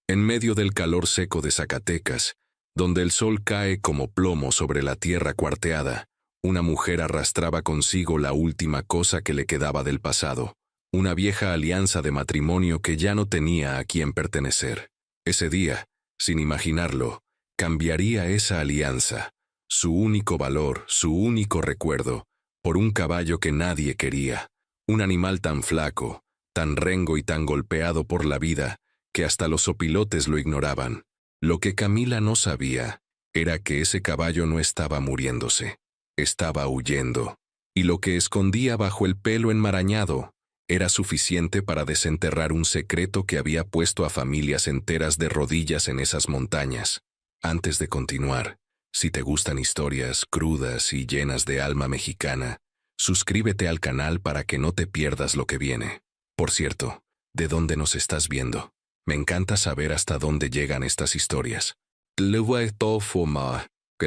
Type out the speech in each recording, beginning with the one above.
En medio del calor seco de Zacatecas, donde el sol cae como plomo sobre la tierra cuarteada, una mujer arrastraba consigo la última cosa que le quedaba del pasado, una vieja alianza de matrimonio que ya no tenía a quien pertenecer. Ese día, sin imaginarlo, cambiaría esa alianza, su único valor, su único recuerdo, por un caballo que nadie quería, un animal tan flaco, tan rengo y tan golpeado por la vida, que hasta los opilotes lo ignoraban. Lo que Camila no sabía era que ese caballo no estaba muriéndose, estaba huyendo, y lo que escondía bajo el pelo enmarañado era suficiente para desenterrar un secreto que había puesto a familias enteras de rodillas en esas montañas. Antes de continuar, si te gustan historias crudas y llenas de alma mexicana, suscríbete al canal para que no te pierdas lo que viene. Por cierto, ¿de dónde nos estás viendo? Me encanta saber hasta dónde llegan estas historias. El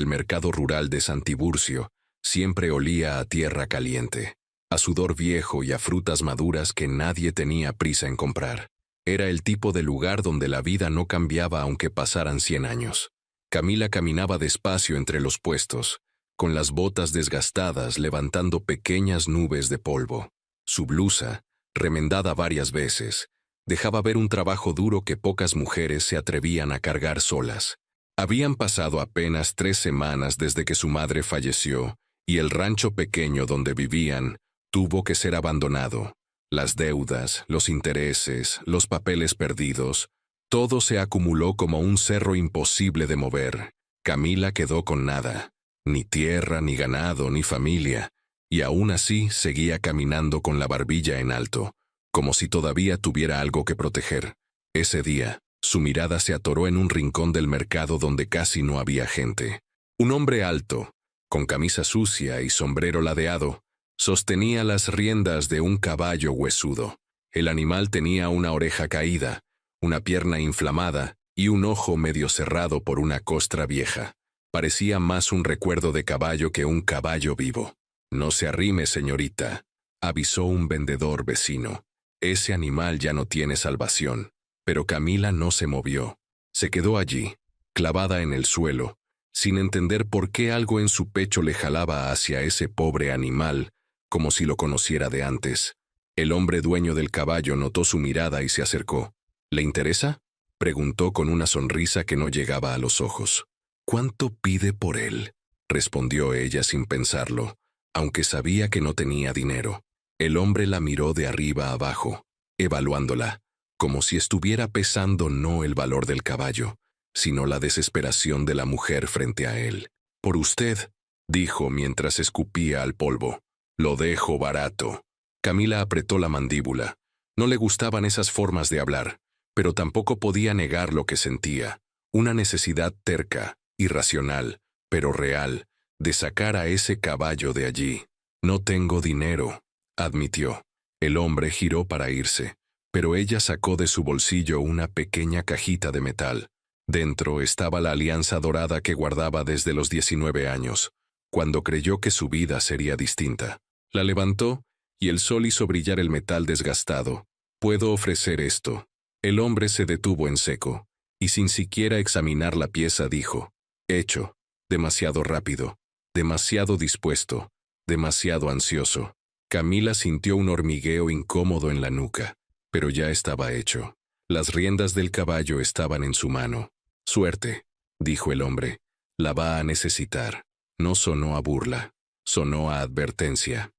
mercado rural de San Tiburcio siempre olía a tierra caliente, a sudor viejo y a frutas maduras que nadie tenía prisa en comprar. Era el tipo de lugar donde la vida no cambiaba aunque pasaran 100 años. Camila caminaba despacio entre los puestos, con las botas desgastadas levantando pequeñas nubes de polvo. Su blusa, remendada varias veces, dejaba ver un trabajo duro que pocas mujeres se atrevían a cargar solas. Habían pasado apenas 3 semanas desde que su madre falleció y el rancho pequeño donde vivían tuvo que ser abandonado. Las deudas, los intereses, los papeles perdidos, todo se acumuló como un cerro imposible de mover. Camila quedó con nada, ni tierra, ni ganado, ni familia, y aún así seguía caminando con la barbilla en alto, como si todavía tuviera algo que proteger. Ese día, su mirada se atoró en un rincón del mercado donde casi no había gente. Un hombre alto, con camisa sucia y sombrero ladeado, sostenía las riendas de un caballo huesudo. El animal tenía una oreja caída, una pierna inflamada y un ojo medio cerrado por una costra vieja. Parecía más un recuerdo de caballo que un caballo vivo. «No se arrime, señorita», avisó un vendedor vecino. «Ese animal ya no tiene salvación». Pero Camila no se movió. Se quedó allí, clavada en el suelo, sin entender por qué algo en su pecho le jalaba hacia ese pobre animal, como si lo conociera de antes. El hombre dueño del caballo notó su mirada y se acercó. «¿Le interesa?», preguntó con una sonrisa que no llegaba a los ojos. «¿Cuánto pide por él?», respondió ella sin pensarlo, aunque sabía que no tenía dinero. El hombre la miró de arriba a abajo, evaluándola, como si estuviera pesando no el valor del caballo, sino la desesperación de la mujer frente a él. «Por usted», dijo mientras escupía al polvo. «Lo dejo barato». Camila apretó la mandíbula. No le gustaban esas formas de hablar, pero tampoco podía negar lo que sentía. Una necesidad terca, irracional, pero real, de sacar a ese caballo de allí. «No tengo dinero», admitió. El hombre giró para irse, pero ella sacó de su bolsillo una pequeña cajita de metal. Dentro estaba la alianza dorada que guardaba desde los 19 años, cuando creyó que su vida sería distinta. La levantó y el sol hizo brillar el metal desgastado. «Puedo ofrecer esto». El hombre se detuvo en seco, y sin siquiera examinar la pieza dijo: «Hecho». Demasiado rápido, demasiado dispuesto, demasiado ansioso. Camila sintió un hormigueo incómodo en la nuca, pero ya estaba hecho. Las riendas del caballo estaban en su mano. «Suerte», dijo el hombre, «la va a necesitar». No sonó a burla, sonó a advertencia.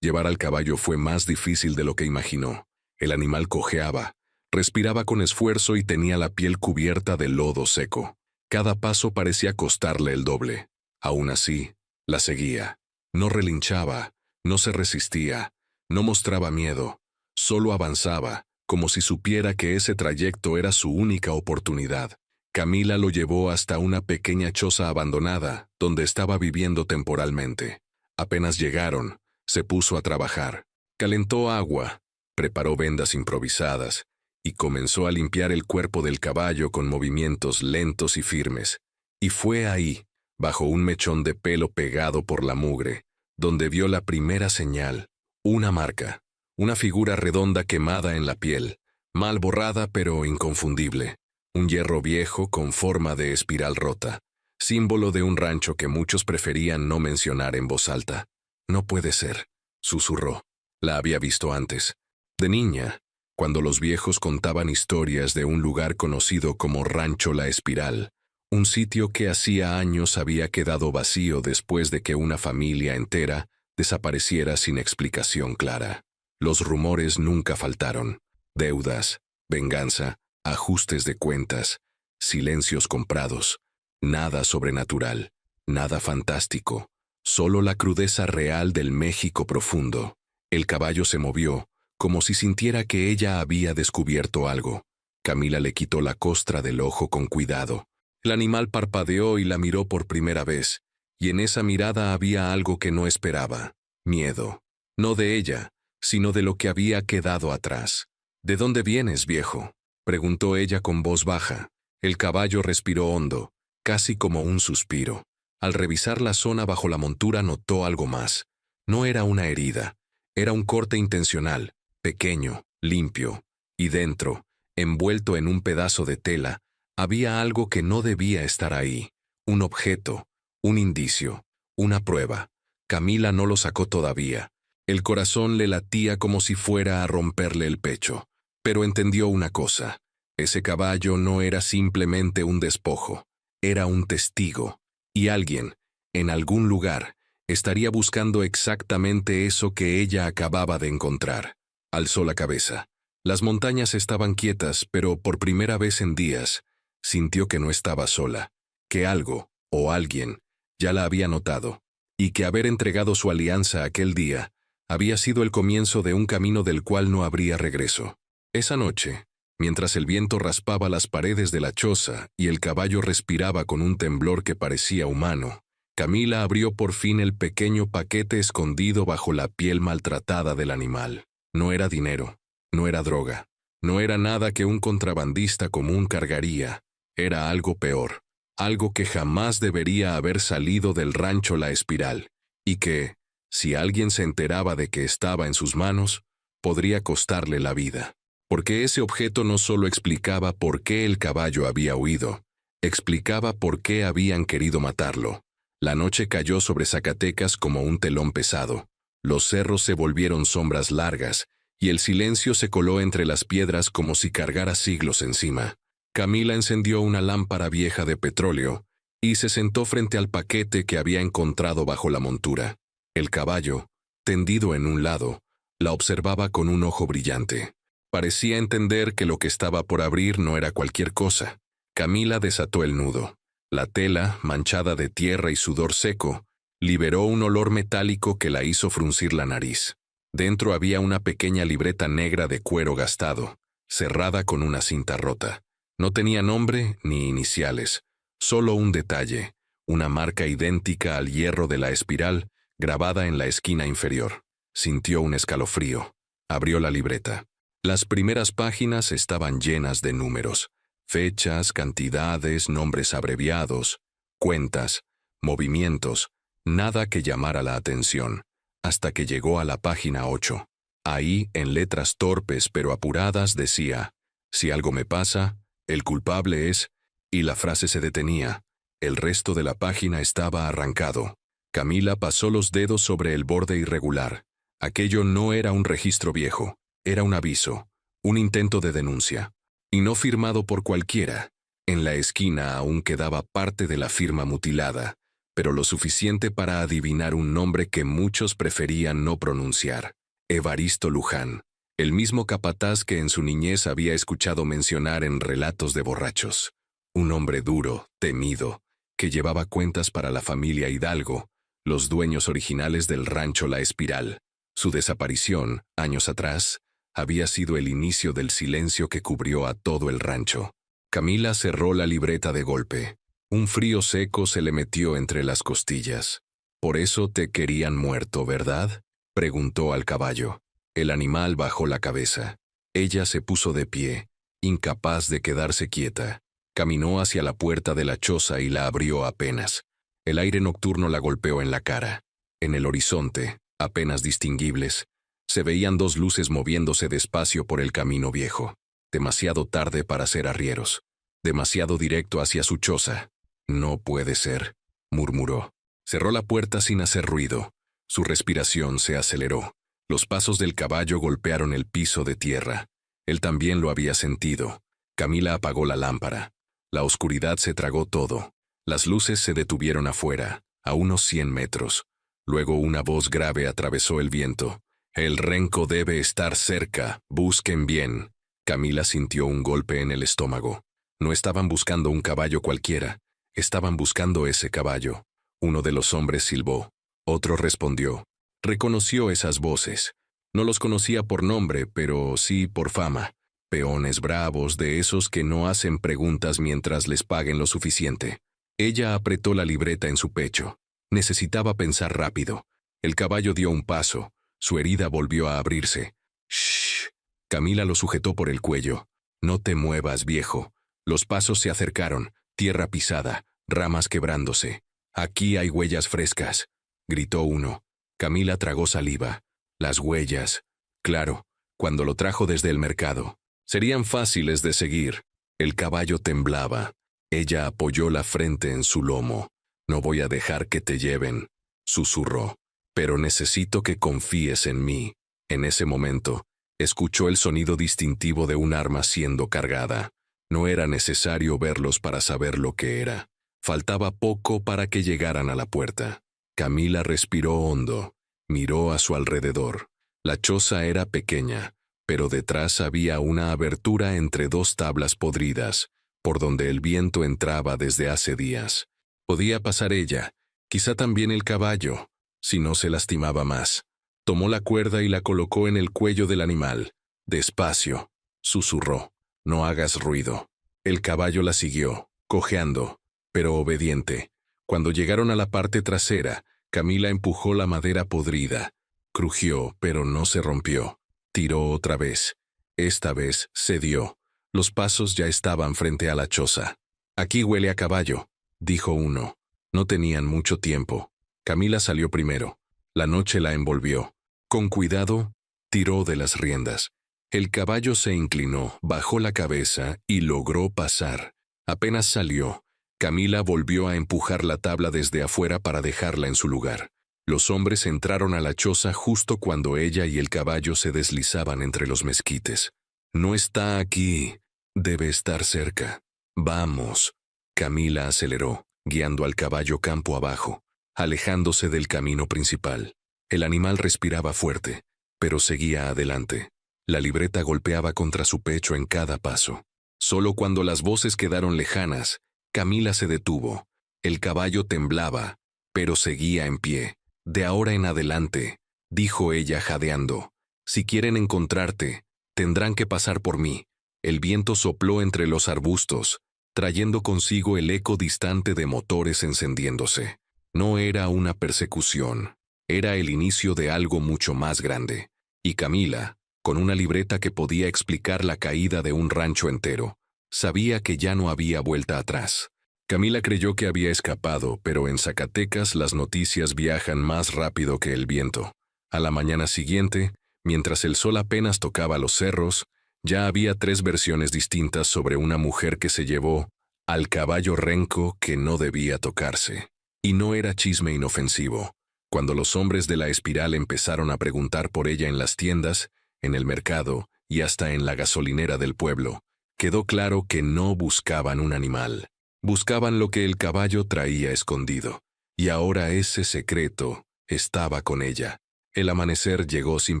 Llevar al caballo fue más difícil de lo que imaginó. El animal cojeaba, respiraba con esfuerzo y tenía la piel cubierta de lodo seco. Cada paso parecía costarle el doble. Aún así, la seguía. No relinchaba, no se resistía, no mostraba miedo. Solo avanzaba, como si supiera que ese trayecto era su única oportunidad. Camila lo llevó hasta una pequeña choza abandonada, donde estaba viviendo temporalmente. Apenas llegaron, se puso a trabajar. Calentó agua, preparó vendas improvisadas, y comenzó a limpiar el cuerpo del caballo con movimientos lentos y firmes. Y fue ahí, bajo un mechón de pelo pegado por la mugre, donde vio la primera señal, una marca, una figura redonda quemada en la piel, mal borrada pero inconfundible. Un hierro viejo con forma de espiral rota, símbolo de un rancho que muchos preferían no mencionar en voz alta. No puede ser, susurró. La había visto antes. De niña, cuando los viejos contaban historias de un lugar conocido como Rancho La Espiral, un sitio que hacía años había quedado vacío después de que una familia entera desapareciera sin explicación clara. Los rumores nunca faltaron. Deudas, venganza, ajustes de cuentas, silencios comprados. Nada sobrenatural, nada fantástico, solo la crudeza real del México profundo. El caballo se movió, como si sintiera que ella había descubierto algo. Camila le quitó la costra del ojo con cuidado. El animal parpadeó y la miró por primera vez, y en esa mirada había algo que no esperaba: miedo. No de ella, sino de lo que había quedado atrás. ¿De dónde vienes, viejo?, preguntó ella con voz baja. El caballo respiró hondo, casi como un suspiro. Al revisar la zona bajo la montura notó algo más. No era una herida, era un corte intencional, pequeño, limpio, y dentro, envuelto en un pedazo de tela, había algo que no debía estar ahí. Un objeto, un indicio, una prueba. Camila no lo sacó todavía. El corazón le latía como si fuera a romperle el pecho. Pero entendió una cosa: ese caballo no era simplemente un despojo, era un testigo, y alguien, en algún lugar, estaría buscando exactamente eso que ella acababa de encontrar. Alzó la cabeza. Las montañas estaban quietas, pero por primera vez en días, sintió que no estaba sola, que algo, o alguien, ya la había notado, y que haber entregado su alianza aquel día había sido el comienzo de un camino del cual no habría regreso. Esa noche, mientras el viento raspaba las paredes de la choza y el caballo respiraba con un temblor que parecía humano, Camila abrió por fin el pequeño paquete escondido bajo la piel maltratada del animal. No era dinero, no era droga, no era nada que un contrabandista común cargaría. Era algo peor, algo que jamás debería haber salido del rancho La Espiral, y que, si alguien se enteraba de que estaba en sus manos, podría costarle la vida. Porque ese objeto no solo explicaba por qué el caballo había huido, explicaba por qué habían querido matarlo. La noche cayó sobre Zacatecas como un telón pesado. Los cerros se volvieron sombras largas, y el silencio se coló entre las piedras como si cargara siglos encima. Camila encendió una lámpara vieja de petróleo y se sentó frente al paquete que había encontrado bajo la montura. El caballo, tendido en un lado, la observaba con un ojo brillante. Parecía entender que lo que estaba por abrir no era cualquier cosa. Camila desató el nudo. La tela, manchada de tierra y sudor seco, liberó un olor metálico que la hizo fruncir la nariz. Dentro había una pequeña libreta negra de cuero gastado, cerrada con una cinta rota. No tenía nombre ni iniciales, solo un detalle, una marca idéntica al hierro de la espiral, grabada en la esquina inferior. Sintió un escalofrío. Abrió la libreta. Las primeras páginas estaban llenas de números, fechas, cantidades, nombres abreviados, cuentas, movimientos, nada que llamara la atención, hasta que llegó a la página 8. Ahí, en letras torpes pero apuradas, decía: «Si algo me pasa, el culpable es», y la frase se detenía. El resto de la página estaba arrancado. Camila pasó los dedos sobre el borde irregular. Aquello no era un registro viejo. Era un aviso, un intento de denuncia, y no firmado por cualquiera. En la esquina aún quedaba parte de la firma mutilada, pero lo suficiente para adivinar un nombre que muchos preferían no pronunciar: Evaristo Luján, el mismo capataz que en su niñez había escuchado mencionar en relatos de borrachos. Un hombre duro, temido, que llevaba cuentas para la familia Hidalgo, los dueños originales del rancho La Espiral. Su desaparición, años atrás, había sido el inicio del silencio que cubrió a todo el rancho. Camila cerró la libreta de golpe. Un frío seco se le metió entre las costillas. «¿Por eso te querían muerto, verdad?», preguntó al caballo. El animal bajó la cabeza. Ella se puso de pie, incapaz de quedarse quieta. Caminó hacia la puerta de la choza y la abrió apenas. El aire nocturno la golpeó en la cara. En el horizonte, apenas distinguibles, se veían dos luces moviéndose despacio por el camino viejo. demasiado tarde para ser arrieros, demasiado directo hacia su choza. No puede ser, murmuró. Cerró la puerta sin hacer ruido. Su respiración se aceleró. Los pasos del caballo golpearon el piso de tierra. Él también lo había sentido. Camila apagó la lámpara. La oscuridad se tragó todo. Las luces se detuvieron afuera, a unos 100 metros. Luego una voz grave atravesó el viento. «El renco debe estar cerca. Busquen bien». Camila sintió un golpe en el estómago. No estaban buscando un caballo cualquiera. Estaban buscando ese caballo. Uno de los hombres silbó. Otro respondió. Reconoció esas voces. No los conocía por nombre, pero sí por fama. Peones bravos, de esos que no hacen preguntas mientras les paguen lo suficiente. Ella apretó la libreta en su pecho. Necesitaba pensar rápido. El caballo dio un paso. Su herida volvió a abrirse. «Shh». Camila lo sujetó por el cuello. «No te muevas, viejo». Los pasos se acercaron. Tierra pisada, ramas quebrándose. «Aquí hay huellas frescas», gritó uno. Camila tragó saliva. Las huellas. Claro, cuando lo trajo desde el mercado. Serían fáciles de seguir. El caballo temblaba. Ella apoyó la frente en su lomo. «No voy a dejar que te lleven», susurró. «Pero necesito que confíes en mí». En ese momento, escuchó el sonido distintivo de un arma siendo cargada. No era necesario verlos para saber lo que era. Faltaba poco para que llegaran a la puerta. Camila respiró hondo. Miró a su alrededor. La choza era pequeña, pero detrás había una abertura entre dos tablas podridas, por donde el viento entraba desde hace días. Podía pasar ella, quizá también el caballo, si no se lastimaba más. Tomó la cuerda y la colocó en el cuello del animal. «Despacio», susurró. «No hagas ruido». El caballo la siguió, cojeando, pero obediente. Cuando llegaron a la parte trasera, Camila empujó la madera podrida. Crujió, pero no se rompió. Tiró otra vez. Esta vez cedió. Los pasos ya estaban frente a la choza. «Aquí huele a caballo», dijo uno. No tenían mucho tiempo. Camila salió primero. La noche la envolvió. Con cuidado, tiró de las riendas. El caballo se inclinó, bajó la cabeza y logró pasar. Apenas salió, Camila volvió a empujar la tabla desde afuera para dejarla en su lugar. Los hombres entraron a la choza justo cuando ella y el caballo se deslizaban entre los mezquites. «No está aquí. Debe estar cerca. Vamos». Camila aceleró, guiando al caballo campo abajo, alejándose del camino principal. El animal respiraba fuerte, pero seguía adelante. La libreta golpeaba contra su pecho en cada paso. Solo cuando las voces quedaron lejanas, Camila se detuvo. El caballo temblaba, pero seguía en pie. «De ahora en adelante», dijo ella jadeando, «si quieren encontrarte, tendrán que pasar por mí». El viento sopló entre los arbustos, trayendo consigo el eco distante de motores encendiéndose. No era una persecución, era el inicio de algo mucho más grande. Y Camila, con una libreta que podía explicar la caída de un rancho entero, sabía que ya no había vuelta atrás. Camila creyó que había escapado, pero en Zacatecas las noticias viajan más rápido que el viento. A la mañana siguiente, mientras el sol apenas tocaba los cerros, ya había 3 versiones distintas sobre una mujer que se llevó al caballo renco que no debía tocarse. Y no era chisme inofensivo. Cuando los hombres de la Espiral empezaron a preguntar por ella en las tiendas, en el mercado y hasta en la gasolinera del pueblo, quedó claro que no buscaban un animal. Buscaban lo que el caballo traía escondido. Y ahora ese secreto estaba con ella. El amanecer llegó sin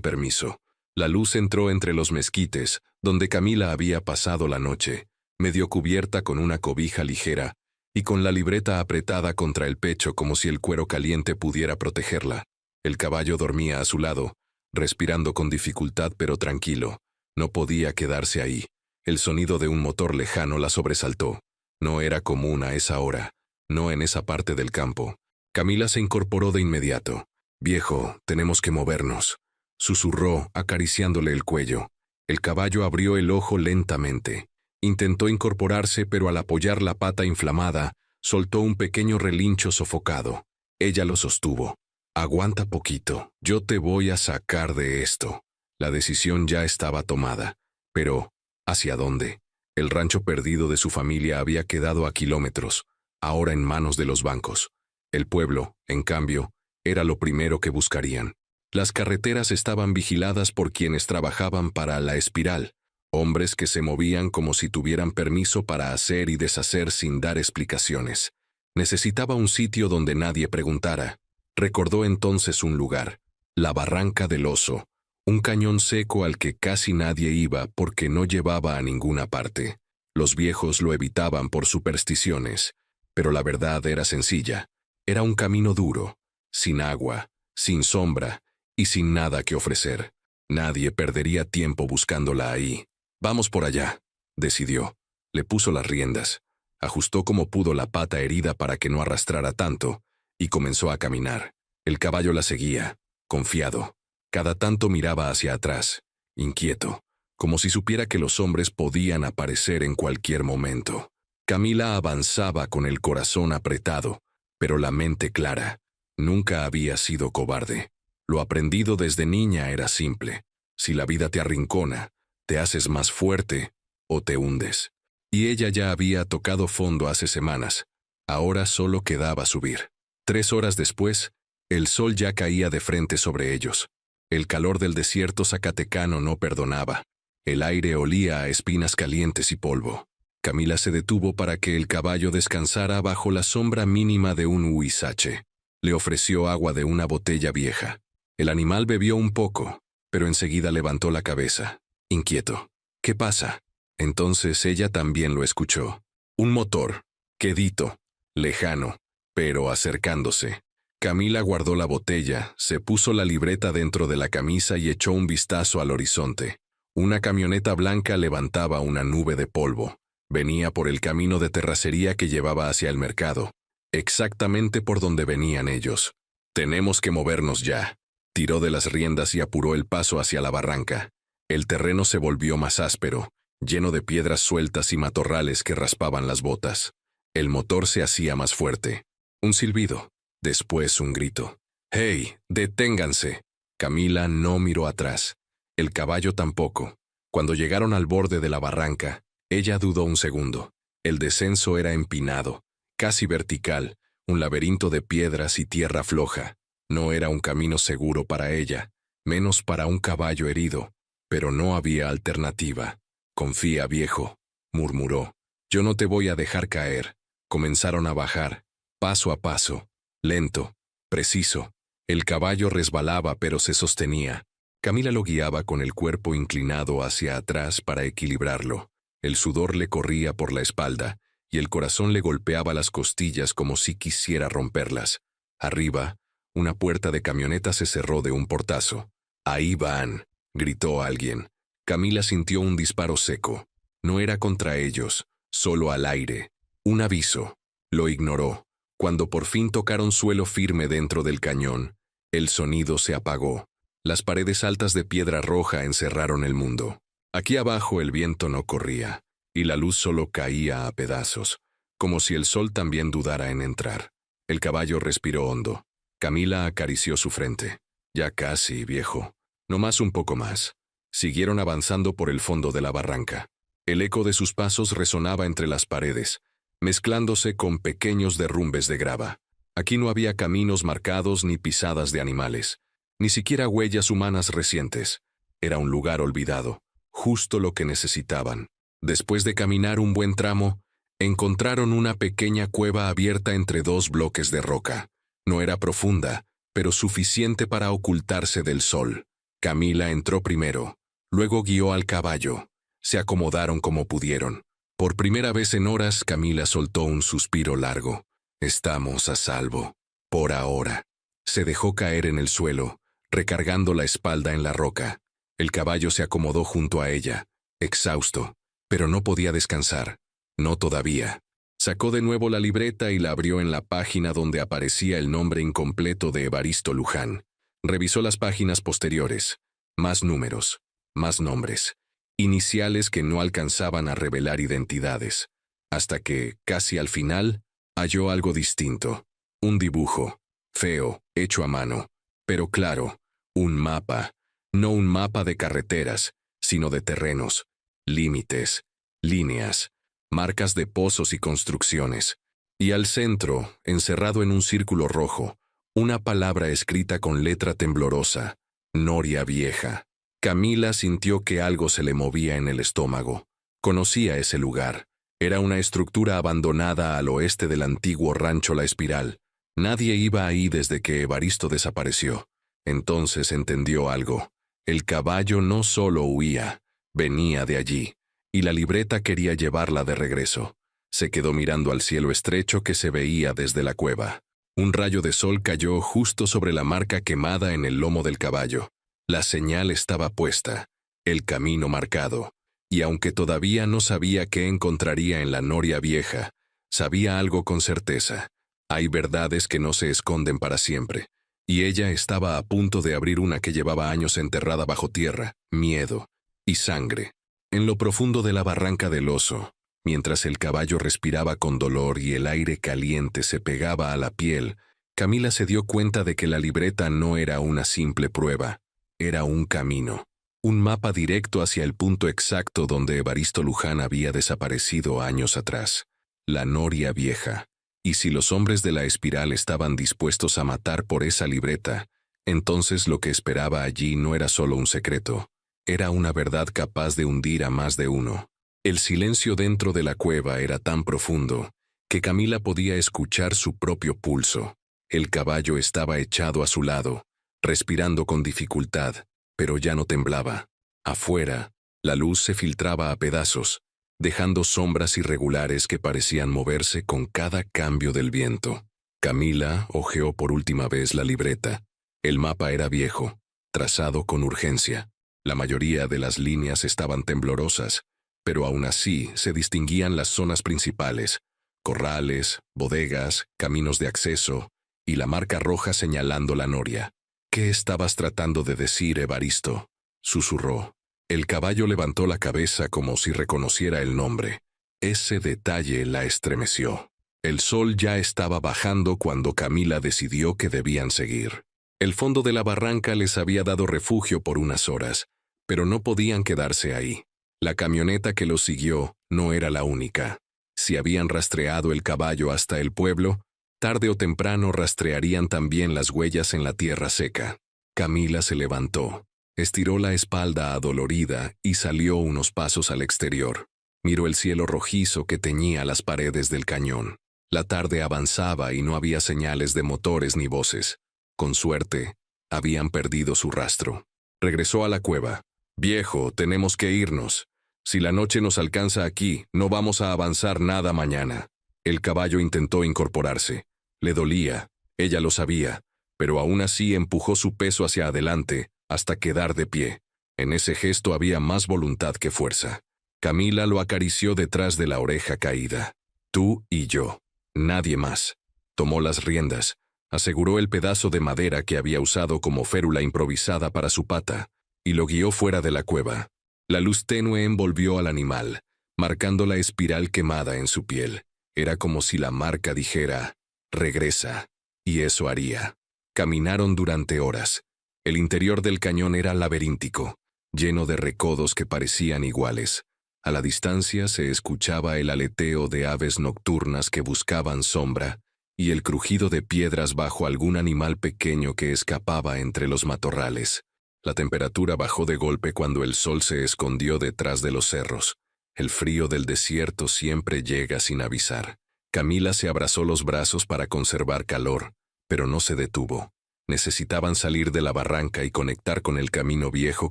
permiso. La luz entró entre los mezquites, donde Camila había pasado la noche, medio cubierta con una cobija ligera, y con la libreta apretada contra el pecho como si el cuero caliente pudiera protegerla. El caballo dormía a su lado, respirando con dificultad pero tranquilo. No podía quedarse ahí. El sonido de un motor lejano la sobresaltó. No era común a esa hora, no en esa parte del campo. Camila se incorporó de inmediato. «Viejo, tenemos que movernos», susurró, acariciándole el cuello. El caballo abrió el ojo lentamente. Intentó incorporarse, pero al apoyar la pata inflamada, soltó un pequeño relincho sofocado. Ella lo sostuvo. «Aguanta poquito, yo te voy a sacar de esto». La decisión ya estaba tomada. Pero, ¿Hacia dónde? El rancho perdido de su familia había quedado a kilómetros, ahora en manos de los bancos. El pueblo, en cambio, era lo primero que buscarían. Las carreteras estaban vigiladas por quienes trabajaban para la Espiral, hombres que se movían como si tuvieran permiso para hacer y deshacer sin dar explicaciones. Necesitaba un sitio donde nadie preguntara. Recordó entonces un lugar, la Barranca del Oso, un cañón seco al que casi nadie iba porque no llevaba a ninguna parte. Los viejos lo evitaban por supersticiones, pero la verdad era sencilla. Era un camino duro, sin agua, sin sombra y sin nada que ofrecer. Nadie perdería tiempo buscándola ahí. Vamos por allá, decidió. Le puso las riendas, ajustó como pudo la pata herida para que no arrastrara tanto, y comenzó a caminar. El caballo la seguía, confiado. Cada tanto miraba hacia atrás, inquieto, como si supiera que los hombres podían aparecer en cualquier momento. Camila avanzaba con el corazón apretado, pero la mente clara. Nunca había sido cobarde. Lo aprendido desde niña era simple. Si la vida te arrincona, te haces más fuerte o te hundes. Y ella ya había tocado fondo hace semanas. Ahora solo quedaba subir. 3 horas después, el sol ya caía de frente sobre ellos. El calor del desierto zacatecano no perdonaba. El aire olía a espinas calientes y polvo. Camila se detuvo para que el caballo descansara bajo la sombra mínima de un huizache. Le ofreció agua de una botella vieja. El animal bebió un poco, pero enseguida levantó la cabeza, inquieto. ¿Qué pasa? Entonces ella también lo escuchó. Un motor, quedito, lejano, pero acercándose. Camila guardó la botella, se puso la libreta dentro de la camisa y echó un vistazo al horizonte. Una camioneta blanca levantaba una nube de polvo. Venía por el camino de terracería que llevaba hacia el mercado, exactamente por donde venían ellos. Tenemos que movernos ya. Tiró de las riendas y apuró el paso hacia la barranca. El terreno se volvió más áspero, lleno de piedras sueltas y matorrales que raspaban las botas. El motor se hacía más fuerte. Un silbido. Después un grito. ¡Hey, deténganse! Camila no miró atrás. El caballo tampoco. Cuando llegaron al borde de la barranca, ella dudó un segundo. El descenso era empinado, casi vertical, un laberinto de piedras y tierra floja. No era un camino seguro para ella, menos para un caballo herido, pero no había alternativa. Confía, viejo, murmuró. Yo no te voy a dejar caer. Comenzaron a bajar, paso a paso. Lento, preciso. El caballo resbalaba pero se sostenía. Camila lo guiaba con el cuerpo inclinado hacia atrás para equilibrarlo. El sudor le corría por la espalda y el corazón le golpeaba las costillas como si quisiera romperlas. Arriba, una puerta de camioneta se cerró de un portazo. «Ahí van», gritó alguien. Camila sintió un disparo seco. No era contra ellos, solo al aire. Un aviso. Lo ignoró. Cuando por fin tocaron suelo firme dentro del cañón, el sonido se apagó. Las paredes altas de piedra roja encerraron el mundo. Aquí abajo el viento no corría, y la luz solo caía a pedazos, como si el sol también dudara en entrar. El caballo respiró hondo. Camila acarició su frente. Ya casi, viejo. No más un poco más. Siguieron avanzando por el fondo de la barranca. El eco de sus pasos resonaba entre las paredes, mezclándose con pequeños derrumbes de grava. Aquí no había caminos marcados ni pisadas de animales, ni siquiera huellas humanas recientes. Era un lugar olvidado, justo lo que necesitaban. Después de caminar un buen tramo, encontraron una pequeña cueva abierta entre 2 bloques de roca. No era profunda, pero suficiente para ocultarse del sol. Camila entró primero, luego guió al caballo. Se acomodaron como pudieron. Por primera vez en horas, Camila soltó un suspiro largo. Estamos a salvo. Por ahora. Se dejó caer en el suelo, recargando la espalda en la roca. El caballo se acomodó junto a ella, exhausto, pero no podía descansar. No todavía. Sacó de nuevo la libreta y la abrió en la página donde aparecía el nombre incompleto de Evaristo Luján. Revisó las páginas posteriores. Más números, más nombres. Iniciales que no alcanzaban a revelar identidades, hasta que, casi al final, halló algo distinto. Un dibujo, feo, hecho a mano, pero claro, un mapa, no un mapa de carreteras, sino de terrenos. límites, líneas, marcas de pozos y construcciones. Y al centro, encerrado en un círculo rojo, una palabra escrita con letra temblorosa: Noria Vieja. Camila sintió que algo se le movía en el estómago. Conocía ese lugar. Era una estructura abandonada al oeste del antiguo rancho La Espiral. Nadie iba ahí desde que Evaristo desapareció. Entonces entendió algo. El caballo no solo huía, venía de allí, y la libreta quería llevarla de regreso. Se quedó mirando al cielo estrecho que se veía desde la cueva. Un rayo de sol cayó justo sobre la marca quemada en el lomo del caballo. La señal estaba puesta, el camino marcado, y aunque todavía no sabía qué encontraría en la Noria Vieja, sabía algo con certeza. Hay verdades que no se esconden para siempre, y ella estaba a punto de abrir una que llevaba años enterrada bajo tierra, miedo y sangre. En lo profundo de la barranca del oso, mientras el caballo respiraba con dolor y el aire caliente se pegaba a la piel, Camila se dio cuenta de que la libreta no era una simple prueba. Era un camino, un mapa directo hacia el punto exacto donde Evaristo Luján había desaparecido años atrás, la Noria Vieja. Y si los hombres de La Espiral estaban dispuestos a matar por esa libreta, entonces lo que esperaba allí no era solo un secreto, era una verdad capaz de hundir a más de uno. El silencio dentro de la cueva era tan profundo que Camila podía escuchar su propio pulso. El caballo estaba echado a su lado, respirando con dificultad, pero ya no temblaba. Afuera, la luz se filtraba a pedazos, dejando sombras irregulares que parecían moverse con cada cambio del viento. Camila hojeó por última vez la libreta. El mapa era viejo, trazado con urgencia. La mayoría de las líneas estaban temblorosas, pero aún así se distinguían las zonas principales: corrales, bodegas, caminos de acceso, y la marca roja señalando la Noria. «¿Qué estabas tratando de decir, Evaristo?», susurró. El caballo levantó la cabeza como si reconociera el nombre. Ese detalle la estremeció. El sol ya estaba bajando cuando Camila decidió que debían seguir. El fondo de la barranca les había dado refugio por unas horas, pero no podían quedarse ahí. La camioneta que los siguió no era la única. Si habían rastreado el caballo hasta el pueblo, tarde o temprano rastrearían también las huellas en la tierra seca. Camila se levantó, estiró la espalda adolorida y salió unos pasos al exterior. Miró el cielo rojizo que teñía las paredes del cañón. La tarde avanzaba y no había señales de motores ni voces. Con suerte, habían perdido su rastro. Regresó a la cueva. «Viejo, tenemos que irnos. Si la noche nos alcanza aquí, no vamos a avanzar nada mañana». El caballo intentó incorporarse. Le dolía, ella lo sabía, pero aún así empujó su peso hacia adelante hasta quedar de pie. En ese gesto había más voluntad que fuerza. Camila lo acarició detrás de la oreja caída. «Tú y yo. Nadie más». Tomó las riendas, aseguró el pedazo de madera que había usado como férula improvisada para su pata, y lo guió fuera de la cueva. La luz tenue envolvió al animal, marcando la espiral quemada en su piel. Era como si la marca dijera: «Regresa», y eso haría. Caminaron durante horas. El interior del cañón era laberíntico, lleno de recodos que parecían iguales. A la distancia se escuchaba el aleteo de aves nocturnas que buscaban sombra y el crujido de piedras bajo algún animal pequeño que escapaba entre los matorrales. La temperatura bajó de golpe cuando el sol se escondió detrás de los cerros. El frío del desierto siempre llega sin avisar. Camila se abrazó los brazos para conservar calor, pero no se detuvo. Necesitaban salir de la barranca y conectar con el camino viejo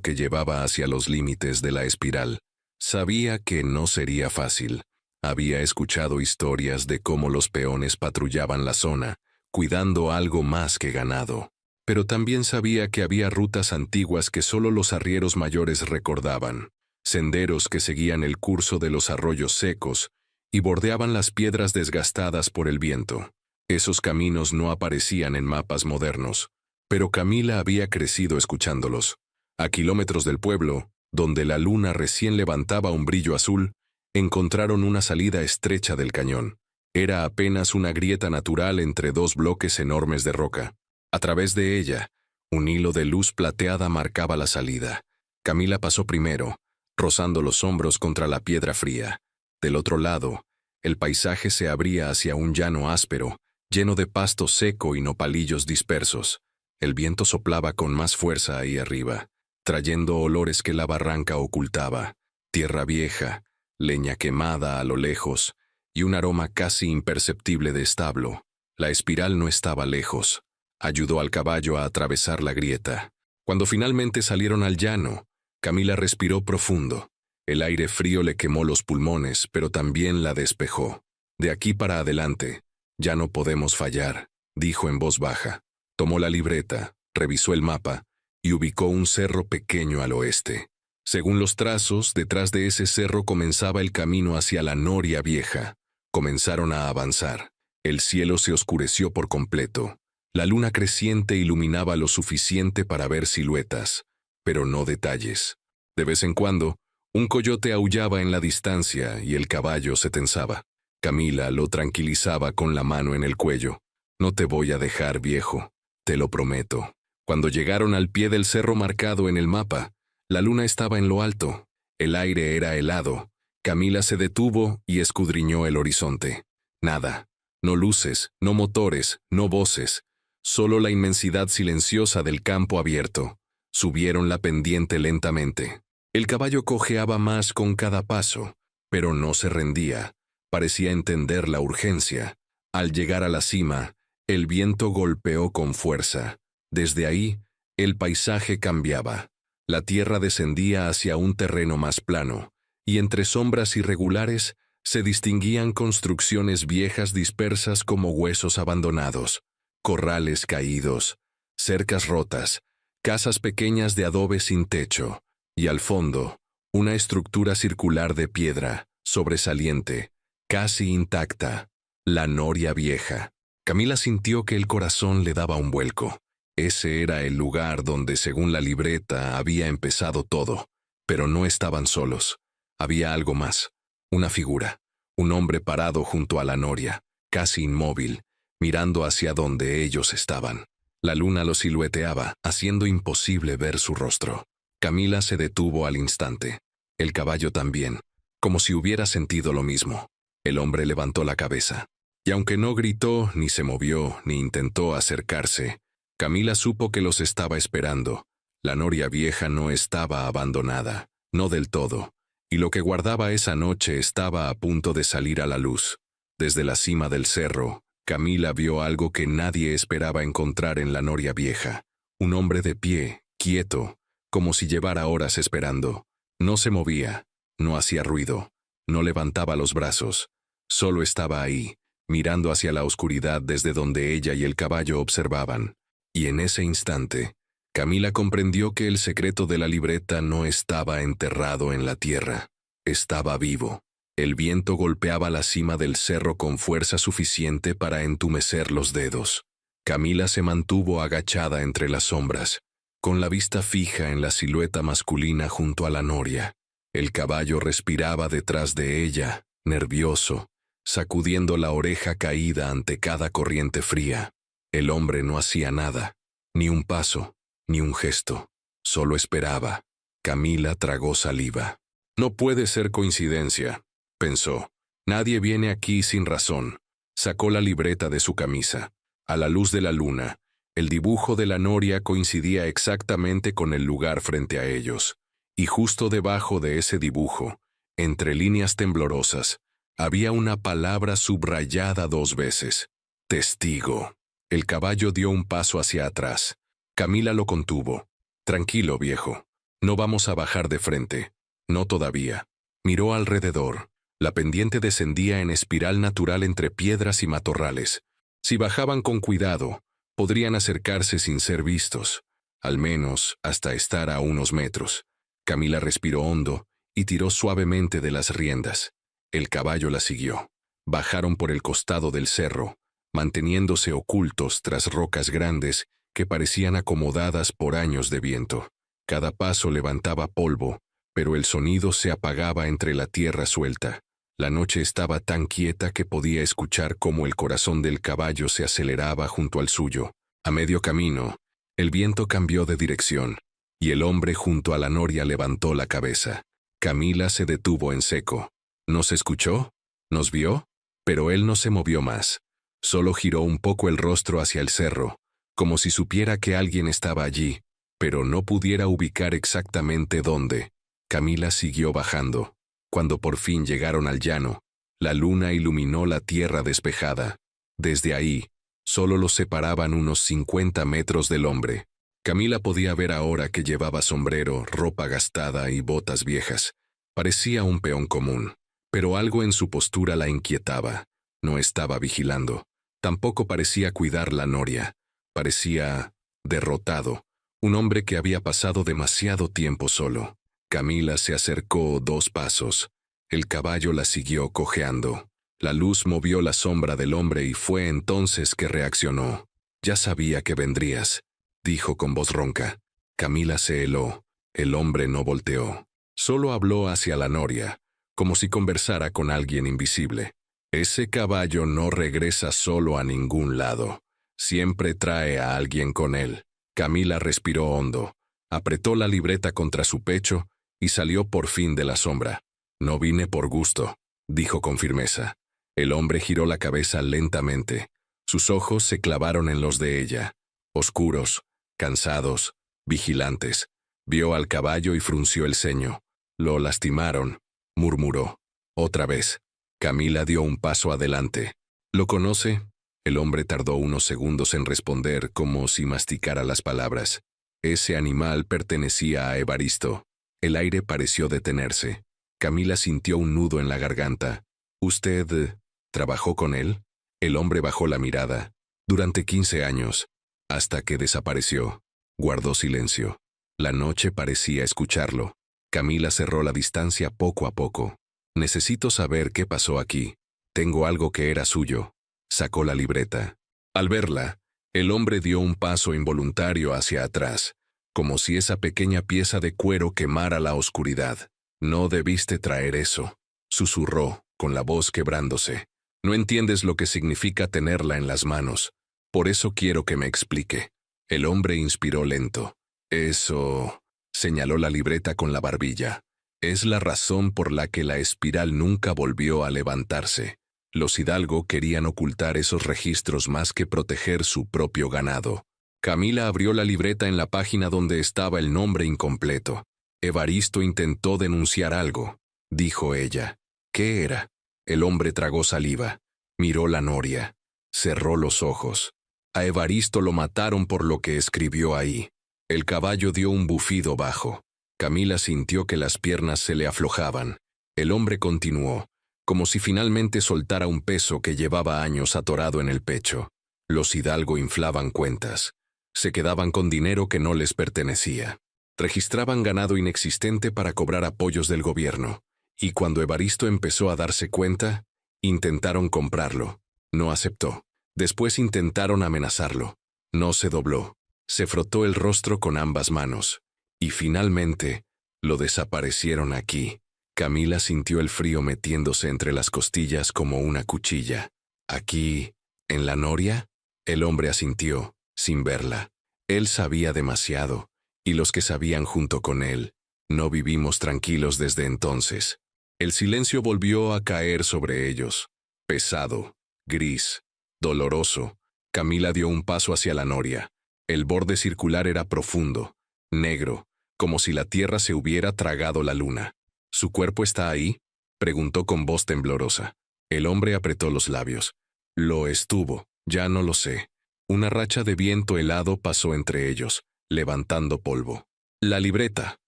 que llevaba hacia los límites de la espiral. Sabía que no sería fácil. Había escuchado historias de cómo los peones patrullaban la zona, cuidando algo más que ganado. Pero también sabía que había rutas antiguas que solo los arrieros mayores recordaban, senderos que seguían el curso de los arroyos secos y bordeaban las piedras desgastadas por el viento. Esos caminos no aparecían en mapas modernos, pero Camila había crecido escuchándolos. A kilómetros del pueblo, donde la luna recién levantaba un brillo azul, encontraron una salida estrecha del cañón. Era apenas una grieta natural entre dos bloques enormes de roca. A través de ella, un hilo de luz plateada marcaba la salida. Camila pasó primero, rozando los hombros contra la piedra fría. Del otro lado, el paisaje se abría hacia un llano áspero, lleno de pasto seco y nopalillos dispersos. El viento soplaba con más fuerza ahí arriba, trayendo olores que la barranca ocultaba, tierra vieja, leña quemada a lo lejos, y un aroma casi imperceptible de establo. La espiral no estaba lejos. Ayudó al caballo a atravesar la grieta. Cuando finalmente salieron al llano, Camila respiró profundo. El aire frío le quemó los pulmones, pero también la despejó. De aquí para adelante, ya no podemos fallar, dijo en voz baja. Tomó la libreta, revisó el mapa y ubicó un cerro pequeño al oeste. Según los trazos, detrás de ese cerro comenzaba el camino hacia la Noria Vieja. Comenzaron a avanzar. El cielo se oscureció por completo. La luna creciente iluminaba lo suficiente para ver siluetas, pero no detalles. De vez en cuando, un coyote aullaba en la distancia y el caballo se tensaba. Camila lo tranquilizaba con la mano en el cuello. No te voy a dejar, viejo, te lo prometo. Cuando llegaron al pie del cerro marcado en el mapa, la luna estaba en lo alto. El aire era helado. Camila se detuvo y escudriñó el horizonte. Nada. No luces, no motores, no voces. Solo la inmensidad silenciosa del campo abierto. Subieron la pendiente lentamente. El caballo cojeaba más con cada paso, pero no se rendía. Parecía entender la urgencia. Al llegar a la cima, el viento golpeó con fuerza. Desde ahí, el paisaje cambiaba. La tierra descendía hacia un terreno más plano, y entre sombras irregulares se distinguían construcciones viejas dispersas como huesos abandonados, corrales caídos, cercas rotas, casas pequeñas de adobe sin techo, y al fondo, una estructura circular de piedra, sobresaliente, casi intacta, la Noria Vieja. Camila sintió que el corazón le daba un vuelco. Ese era el lugar donde, según la libreta, había empezado todo. Pero no estaban solos. Había algo más. Una figura. Un hombre parado junto a la noria, casi inmóvil, mirando hacia donde ellos estaban. La luna lo silueteaba, haciendo imposible ver su rostro. Camila se detuvo al instante. El caballo también, como si hubiera sentido lo mismo. El hombre levantó la cabeza. Y aunque no gritó, ni se movió, ni intentó acercarse, Camila supo que los estaba esperando. La Noria Vieja no estaba abandonada, no del todo, y lo que guardaba esa noche estaba a punto de salir a la luz. Desde la cima del cerro, Camila vio algo que nadie esperaba encontrar en la Noria Vieja. Un hombre de pie, quieto, como si llevara horas esperando. No se movía, no hacía ruido, no levantaba los brazos. Solo estaba ahí, mirando hacia la oscuridad desde donde ella y el caballo observaban. Y en ese instante, Camila comprendió que el secreto de la libreta no estaba enterrado en la tierra. Estaba vivo. El viento golpeaba la cima del cerro con fuerza suficiente para entumecer los dedos. Camila se mantuvo agachada entre las sombras, con la vista fija en la silueta masculina junto a la noria. El caballo respiraba detrás de ella, nervioso, sacudiendo la oreja caída ante cada corriente fría. El hombre no hacía nada, ni un paso, ni un gesto. Solo esperaba. Camila tragó saliva. No puede ser coincidencia, pensó. Nadie viene aquí sin razón. Sacó la libreta de su camisa. A la luz de la luna, el dibujo de la noria coincidía exactamente con el lugar frente a ellos. Y justo debajo de ese dibujo, entre líneas temblorosas, había una palabra subrayada 2 veces. Testigo. El caballo dio un paso hacia atrás. Camila lo contuvo. Tranquilo, viejo. No vamos a bajar de frente. No todavía. Miró alrededor. La pendiente descendía en espiral natural entre piedras y matorrales. Si bajaban con cuidado, podrían acercarse sin ser vistos, al menos hasta estar a unos metros. Camila respiró hondo y tiró suavemente de las riendas. El caballo la siguió. Bajaron por el costado del cerro, manteniéndose ocultos tras rocas grandes que parecían acomodadas por años de viento. Cada paso levantaba polvo, pero el sonido se apagaba entre la tierra suelta. La noche estaba tan quieta que podía escuchar cómo el corazón del caballo se aceleraba junto al suyo. A medio camino, el viento cambió de dirección, y el hombre junto a la noria levantó la cabeza. Camila se detuvo en seco. ¿Nos escuchó? ¿Nos vio? Pero él no se movió más. Solo giró un poco el rostro hacia el cerro, como si supiera que alguien estaba allí, pero no pudiera ubicar exactamente dónde. Camila siguió bajando. Cuando por fin llegaron al llano, la luna iluminó la tierra despejada. Desde ahí, solo los separaban unos 50 metros del hombre. Camila podía ver ahora que llevaba sombrero, ropa gastada y botas viejas. Parecía un peón común, pero algo en su postura la inquietaba. No estaba vigilando. Tampoco parecía cuidar la noria. Parecía derrotado, un hombre que había pasado demasiado tiempo solo. Camila se acercó 2 pasos. El caballo la siguió cojeando. La luz movió la sombra del hombre y fue entonces que reaccionó. «Ya sabía que vendrías», dijo con voz ronca. Camila se heló. El hombre no volteó. Solo habló hacia la noria, como si conversara con alguien invisible. «Ese caballo no regresa solo a ningún lado. Siempre trae a alguien con él». Camila respiró hondo, apretó la libreta contra su pecho y salió por fin de la sombra. «No vine por gusto», dijo con firmeza. El hombre giró la cabeza lentamente. Sus ojos se clavaron en los de ella, oscuros, cansados, vigilantes. Vio al caballo y frunció el ceño. «Lo lastimaron», murmuró. Otra vez. Camila dio un paso adelante. «¿Lo conoce?» El hombre tardó unos segundos en responder, como si masticara las palabras. Ese animal pertenecía a Evaristo. El aire pareció detenerse. Camila sintió un nudo en la garganta. «¿Usted trabajó con él?» El hombre bajó la mirada. «Durante 15 años, hasta que desapareció». Guardó silencio. La noche parecía escucharlo. Camila cerró la distancia poco a poco. «Necesito saber qué pasó aquí. Tengo algo que era suyo». Sacó la libreta. Al verla, el hombre dio un paso involuntario hacia atrás, como si esa pequeña pieza de cuero quemara la oscuridad. «No debiste traer eso», susurró, con la voz quebrándose. «No entiendes lo que significa tenerla en las manos. Por eso quiero que me explique». El hombre inspiró lento. «Eso», señaló la libreta con la barbilla. «Es la razón por la que la espiral nunca volvió a levantarse. Los Hidalgo querían ocultar esos registros más que proteger su propio ganado». Camila abrió la libreta en la página donde estaba el nombre incompleto. «Evaristo intentó denunciar algo», dijo ella. «¿Qué era?» El hombre tragó saliva. Miró la noria. Cerró los ojos. A Evaristo lo mataron por lo que escribió ahí. El caballo dio un bufido bajo. Camila sintió que las piernas se le aflojaban. El hombre continuó, como si finalmente soltara un peso que llevaba años atorado en el pecho. Los Hidalgo inflaban cuentas. Se quedaban con dinero que no les pertenecía. Registraban ganado inexistente para cobrar apoyos del gobierno. Y cuando Evaristo empezó a darse cuenta, intentaron comprarlo. No aceptó. Después intentaron amenazarlo. No se dobló. Se frotó el rostro con ambas manos. Y finalmente, lo desaparecieron aquí. Camila sintió el frío metiéndose entre las costillas como una cuchilla. «¿Aquí, en la noria?» El hombre asintió, sin verla. Él sabía demasiado, y los que sabían junto con él. No vivimos tranquilos desde entonces. El silencio volvió a caer sobre ellos. Pesado, gris, doloroso. Camila dio un paso hacia la noria. El borde circular era profundo, negro, como si la tierra se hubiera tragado la luna. «¿Su cuerpo está ahí?», preguntó con voz temblorosa. El hombre apretó los labios. «Lo estuvo, ya no lo sé». Una racha de viento helado pasó entre ellos, levantando polvo. «La libreta»,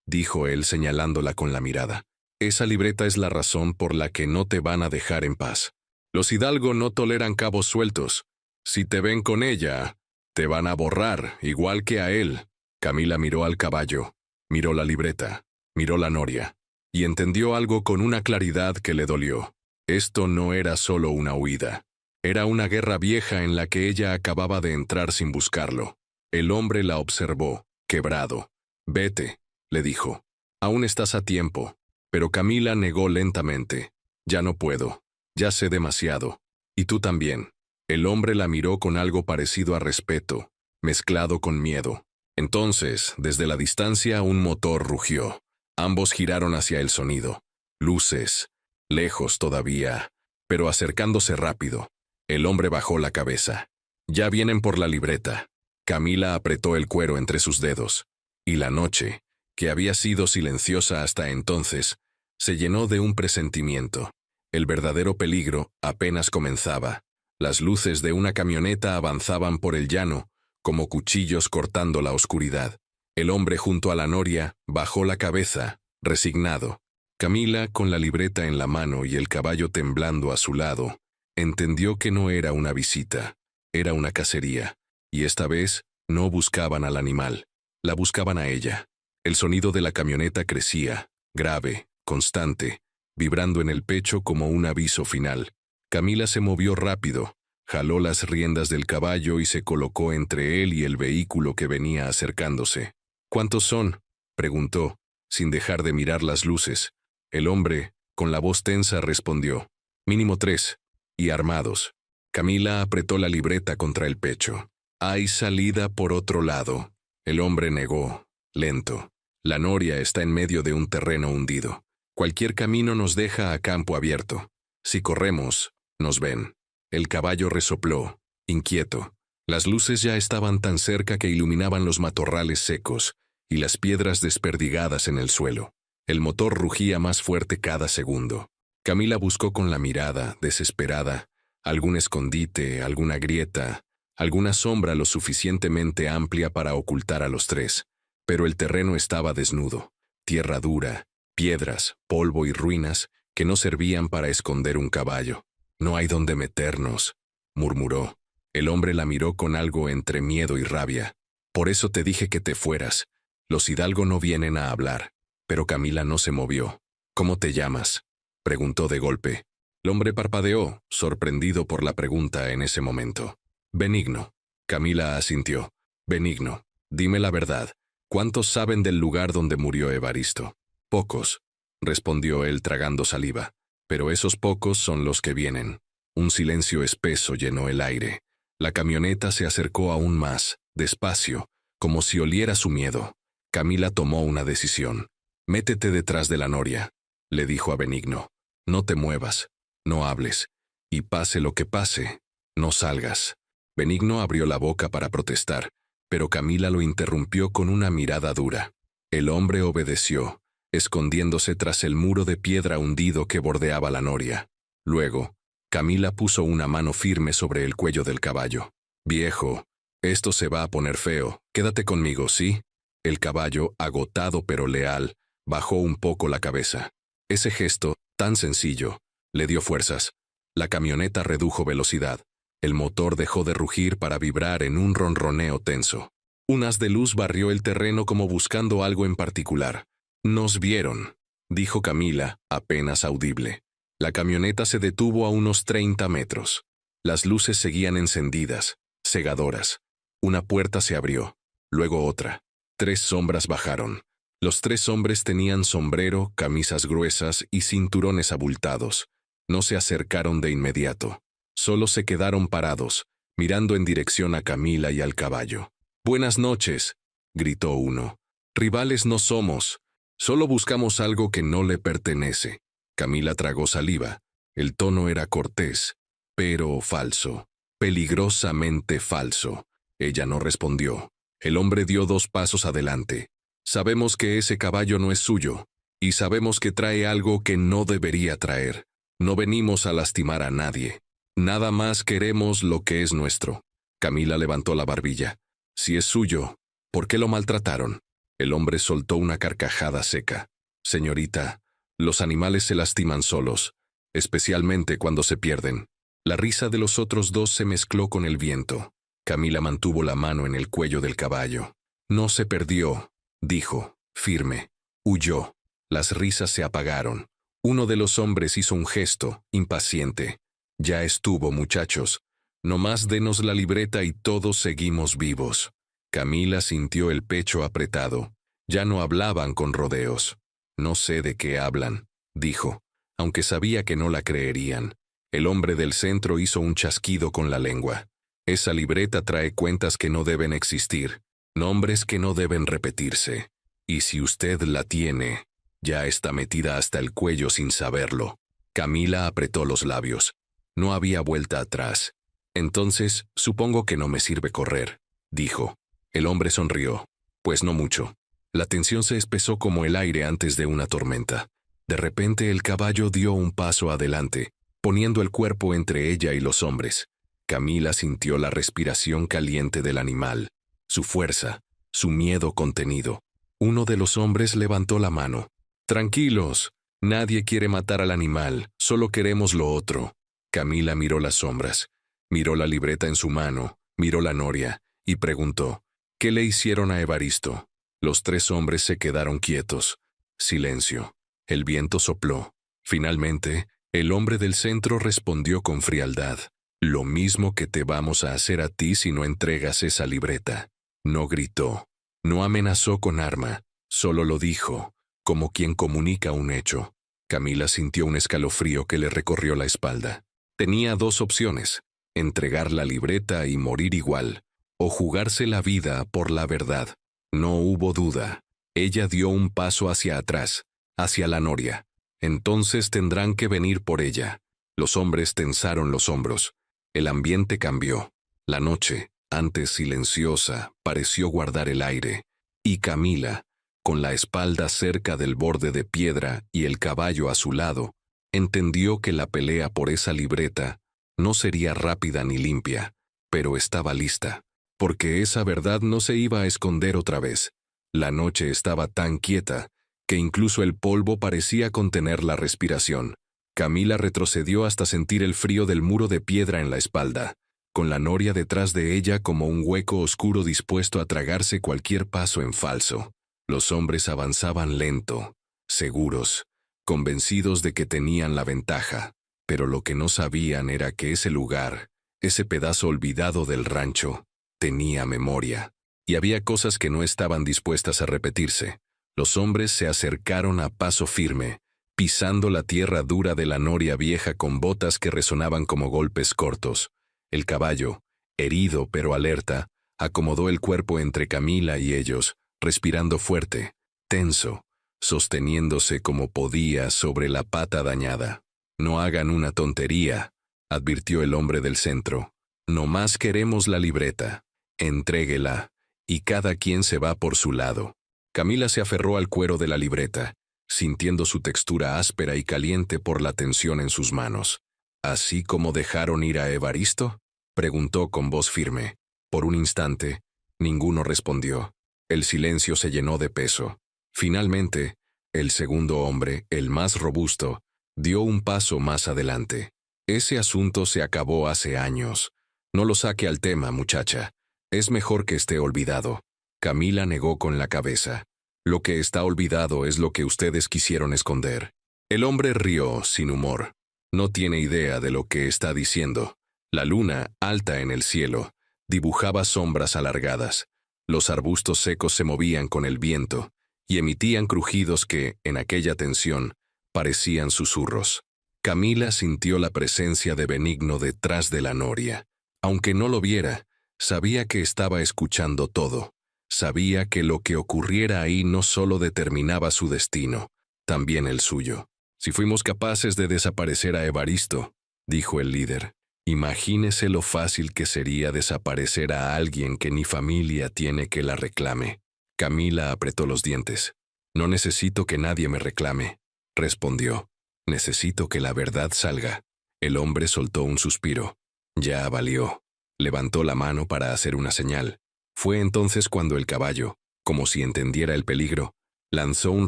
dijo él señalándola con la mirada. «Esa libreta es la razón por la que no te van a dejar en paz. Los Hidalgo no toleran cabos sueltos. Si te ven con ella, te van a borrar, igual que a él». Camila miró al caballo, miró la libreta, miró la noria, y entendió algo con una claridad que le dolió. Esto no era solo una huida. Era una guerra vieja en la que ella acababa de entrar sin buscarlo. El hombre la observó, quebrado. «Vete», le dijo. «Aún estás a tiempo». Pero Camila negó lentamente. «Ya no puedo. Ya sé demasiado. Y tú también». El hombre la miró con algo parecido a respeto, mezclado con miedo. Entonces, desde la distancia, un motor rugió. Ambos giraron hacia el sonido. Luces. Lejos todavía, pero acercándose rápido. El hombre bajó la cabeza. Ya vienen por la libreta. Camila apretó el cuero entre sus dedos. Y la noche, que había sido silenciosa hasta entonces, se llenó de un presentimiento. El verdadero peligro apenas comenzaba. Las luces de una camioneta avanzaban por el llano, como cuchillos cortando la oscuridad. El hombre junto a la noria bajó la cabeza, resignado. Camila, con la libreta en la mano y el caballo temblando a su lado, entendió que no era una visita, era una cacería, y esta vez no buscaban al animal, la buscaban a ella. El sonido de la camioneta crecía, grave, constante, vibrando en el pecho como un aviso final. Camila se movió rápido, jaló las riendas del caballo y se colocó entre él y el vehículo que venía acercándose. ¿Cuántos son?, preguntó, sin dejar de mirar las luces. El hombre, con la voz tensa, respondió: mínimo 3, y armados. Camila apretó la libreta contra el pecho. Hay salida por otro lado. El hombre negó, lento. La noria está en medio de un terreno hundido. Cualquier camino nos deja a campo abierto. Si corremos, nos ven. El caballo resopló, inquieto. Las luces ya estaban tan cerca que iluminaban los matorrales secos y las piedras desperdigadas en el suelo. El motor rugía más fuerte cada segundo. Camila buscó con la mirada, desesperada, algún escondite, alguna grieta, alguna sombra lo suficientemente amplia para ocultar a los tres, pero el terreno estaba desnudo, tierra dura, piedras, polvo y ruinas que no servían para esconder un caballo. No hay dónde meternos, murmuró. El hombre la miró con algo entre miedo y rabia. Por eso te dije que te fueras. Los hidalgo no vienen a hablar. Pero Camila no se movió. ¿Cómo te llamas?, preguntó de golpe. El hombre parpadeó, sorprendido por la pregunta en ese momento. Benigno. Camila asintió. Benigno, dime la verdad. ¿Cuántos saben del lugar donde murió Evaristo? Pocos, respondió él tragando saliva. Pero esos pocos son los que vienen. Un silencio espeso llenó el aire. La camioneta se acercó aún más, despacio, como si oliera su miedo. Camila tomó una decisión. Métete detrás de la noria, le dijo a Benigno. No te muevas, no hables, y pase lo que pase, no salgas. Benigno abrió la boca para protestar, pero Camila lo interrumpió con una mirada dura. El hombre obedeció, escondiéndose tras el muro de piedra hundido que bordeaba la noria. Luego, Camila puso una mano firme sobre el cuello del caballo. Viejo, esto se va a poner feo, quédate conmigo, ¿sí? El caballo, agotado pero leal, bajó un poco la cabeza. Ese gesto, tan sencillo, le dio fuerzas. La camioneta redujo velocidad. El motor dejó de rugir para vibrar en un ronroneo tenso. Un haz de luz barrió el terreno como buscando algo en particular. Nos vieron, dijo Camila, apenas audible. La camioneta se detuvo a unos 30 metros. Las luces seguían encendidas, cegadoras. Una puerta se abrió, luego otra. 3 sombras bajaron. Los 3 hombres tenían sombrero, camisas gruesas y cinturones abultados. No se acercaron de inmediato. Solo se quedaron parados, mirando en dirección a Camila y al caballo. «Buenas noches», gritó uno. «Rivales no somos. Solo buscamos algo que no le pertenece». Camila tragó saliva. El tono era cortés, pero falso. Peligrosamente falso. Ella no respondió. El hombre dio 2 pasos adelante. Sabemos que ese caballo no es suyo, y sabemos que trae algo que no debería traer. No venimos a lastimar a nadie. Nada más queremos lo que es nuestro. Camila levantó la barbilla. Si es suyo, ¿por qué lo maltrataron? El hombre soltó una carcajada seca. Señorita, los animales se lastiman solos, especialmente cuando se pierden. La risa de los otros 2 se mezcló con el viento. Camila mantuvo la mano en el cuello del caballo. No se perdió, dijo, firme. Huyó. Las risas se apagaron. Uno de los hombres hizo un gesto, impaciente. Ya estuvo, muchachos. Nomás denos la libreta y todos seguimos vivos. Camila sintió el pecho apretado. Ya no hablaban con rodeos. No sé de qué hablan, dijo, aunque sabía que no la creerían. El hombre del centro hizo un chasquido con la lengua. Esa libreta trae cuentas que no deben existir, nombres que no deben repetirse. Y si usted la tiene, Ya está metida hasta el cuello sin saberlo. Camila apretó los labios. No había vuelta atrás. Entonces, supongo que no me sirve correr, dijo. El hombre sonrió. Pues no mucho. La tensión se espesó como el aire antes de una tormenta. De repente el caballo dio un paso adelante, poniendo el cuerpo entre ella y los hombres. Camila sintió la respiración caliente del animal, su fuerza, su miedo contenido. Uno de los hombres levantó la mano. Tranquilos, nadie quiere matar al animal, solo queremos lo otro. Camila miró las sombras, miró la libreta en su mano, miró la noria, y preguntó, ¿qué le hicieron a Evaristo? Los tres hombres se quedaron quietos. Silencio. El viento sopló. Finalmente, el hombre del centro respondió con frialdad. Lo mismo que te vamos a hacer a ti si no entregas esa libreta. No gritó. No amenazó con arma. Solo lo dijo, como quien comunica un hecho. Camila sintió un escalofrío que le recorrió la espalda. Tenía dos opciones: entregar la libreta y morir igual, o jugarse la vida por la verdad. No hubo duda. Ella dio un paso hacia atrás, hacia la noria. Entonces tendrán que venir por ella. Los hombres tensaron los hombros. El ambiente cambió. La noche, antes silenciosa, pareció guardar el aire. Y Camila, con la espalda cerca del borde de piedra y el caballo a su lado, entendió que la pelea por esa libreta no sería rápida ni limpia, pero estaba lista, porque esa verdad no se iba a esconder otra vez. La noche estaba tan quieta que incluso el polvo parecía contener la respiración. Camila retrocedió hasta sentir el frío del muro de piedra en la espalda, con la noria detrás de ella como un hueco oscuro dispuesto a tragarse cualquier paso en falso. Los hombres avanzaban lento, seguros, convencidos de que tenían la ventaja, pero lo que no sabían era que ese lugar, ese pedazo olvidado del rancho, tenía memoria, y había cosas que no estaban dispuestas a repetirse. Los hombres se acercaron a paso firme, pisando la tierra dura de la noria vieja con botas que resonaban como golpes cortos. El caballo, herido pero alerta, acomodó el cuerpo entre Camila y ellos, respirando fuerte, tenso, sosteniéndose como podía sobre la pata dañada. «No hagan una tontería», advirtió el hombre del centro. «No más queremos la libreta. Entréguela, y cada quien se va por su lado». Camila se aferró al cuero de la libreta, sintiendo su textura áspera y caliente por la tensión en sus manos. «¿Así como dejaron ir a Evaristo?», preguntó con voz firme. Por un instante, ninguno respondió. El silencio se llenó de peso. Finalmente, el segundo hombre, el más robusto, dio un paso más adelante. «Ese asunto se acabó hace años. No lo saque al tema, muchacha. Es mejor que esté olvidado». Camila negó con la cabeza. «Lo que está olvidado es lo que ustedes quisieron esconder». El hombre rió sin humor. No tiene idea de lo que está diciendo. La luna, alta en el cielo, dibujaba sombras alargadas. Los arbustos secos se movían con el viento y emitían crujidos que, en aquella tensión, parecían susurros. Camila sintió la presencia de Benigno detrás de la noria. Aunque no lo viera, sabía que estaba escuchando todo. Sabía que lo que ocurriera ahí no solo determinaba su destino, también el suyo. «Si fuimos capaces de desaparecer a Evaristo», dijo el líder, «imagínese lo fácil que sería desaparecer a alguien que ni familia tiene que la reclame». Camila apretó los dientes. «No necesito que nadie me reclame», respondió. «Necesito que la verdad salga». El hombre soltó un suspiro. Ya valió. Levantó la mano para hacer una señal. Fue entonces cuando el caballo, como si entendiera el peligro, lanzó un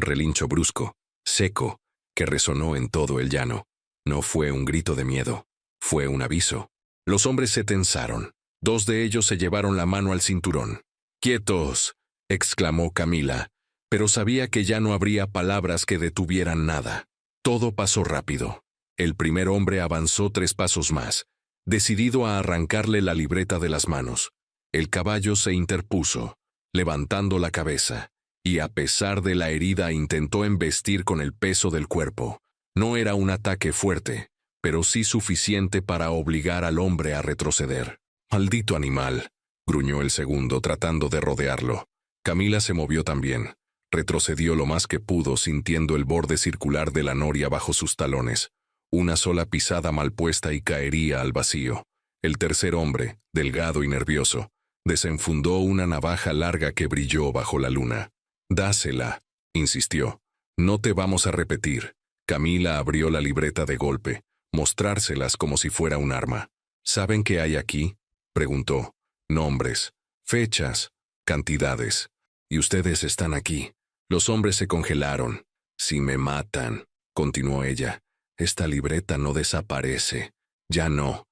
relincho brusco, seco, que resonó en todo el llano. No fue un grito de miedo, fue un aviso. Los hombres se tensaron. Dos de ellos se llevaron la mano al cinturón. «¡Quietos!», exclamó Camila, pero sabía que ya no habría palabras que detuvieran nada. Todo pasó rápido. El primer hombre avanzó 3 pasos más, decidido a arrancarle la libreta de las manos. El caballo se interpuso, levantando la cabeza, y a pesar de la herida intentó embestir con el peso del cuerpo. No era un ataque fuerte, pero sí suficiente para obligar al hombre a retroceder. «¡Maldito animal!», gruñó el segundo tratando de rodearlo. Camila se movió también, Retrocedió lo más que pudo, sintiendo el borde circular de la noria bajo sus talones. Una sola pisada mal puesta y caería al vacío. El tercer hombre, delgado y nervioso, desenfundó una navaja larga que brilló bajo la luna. «Dásela», insistió. «No te vamos a repetir». Camila abrió la libreta de golpe, mostrárselas como si fuera un arma. «¿Saben qué hay aquí?», preguntó. «Nombres, fechas, cantidades. Y ustedes están aquí». Los hombres se congelaron. «Si me matan», continuó ella, «esta libreta no desaparece. Ya no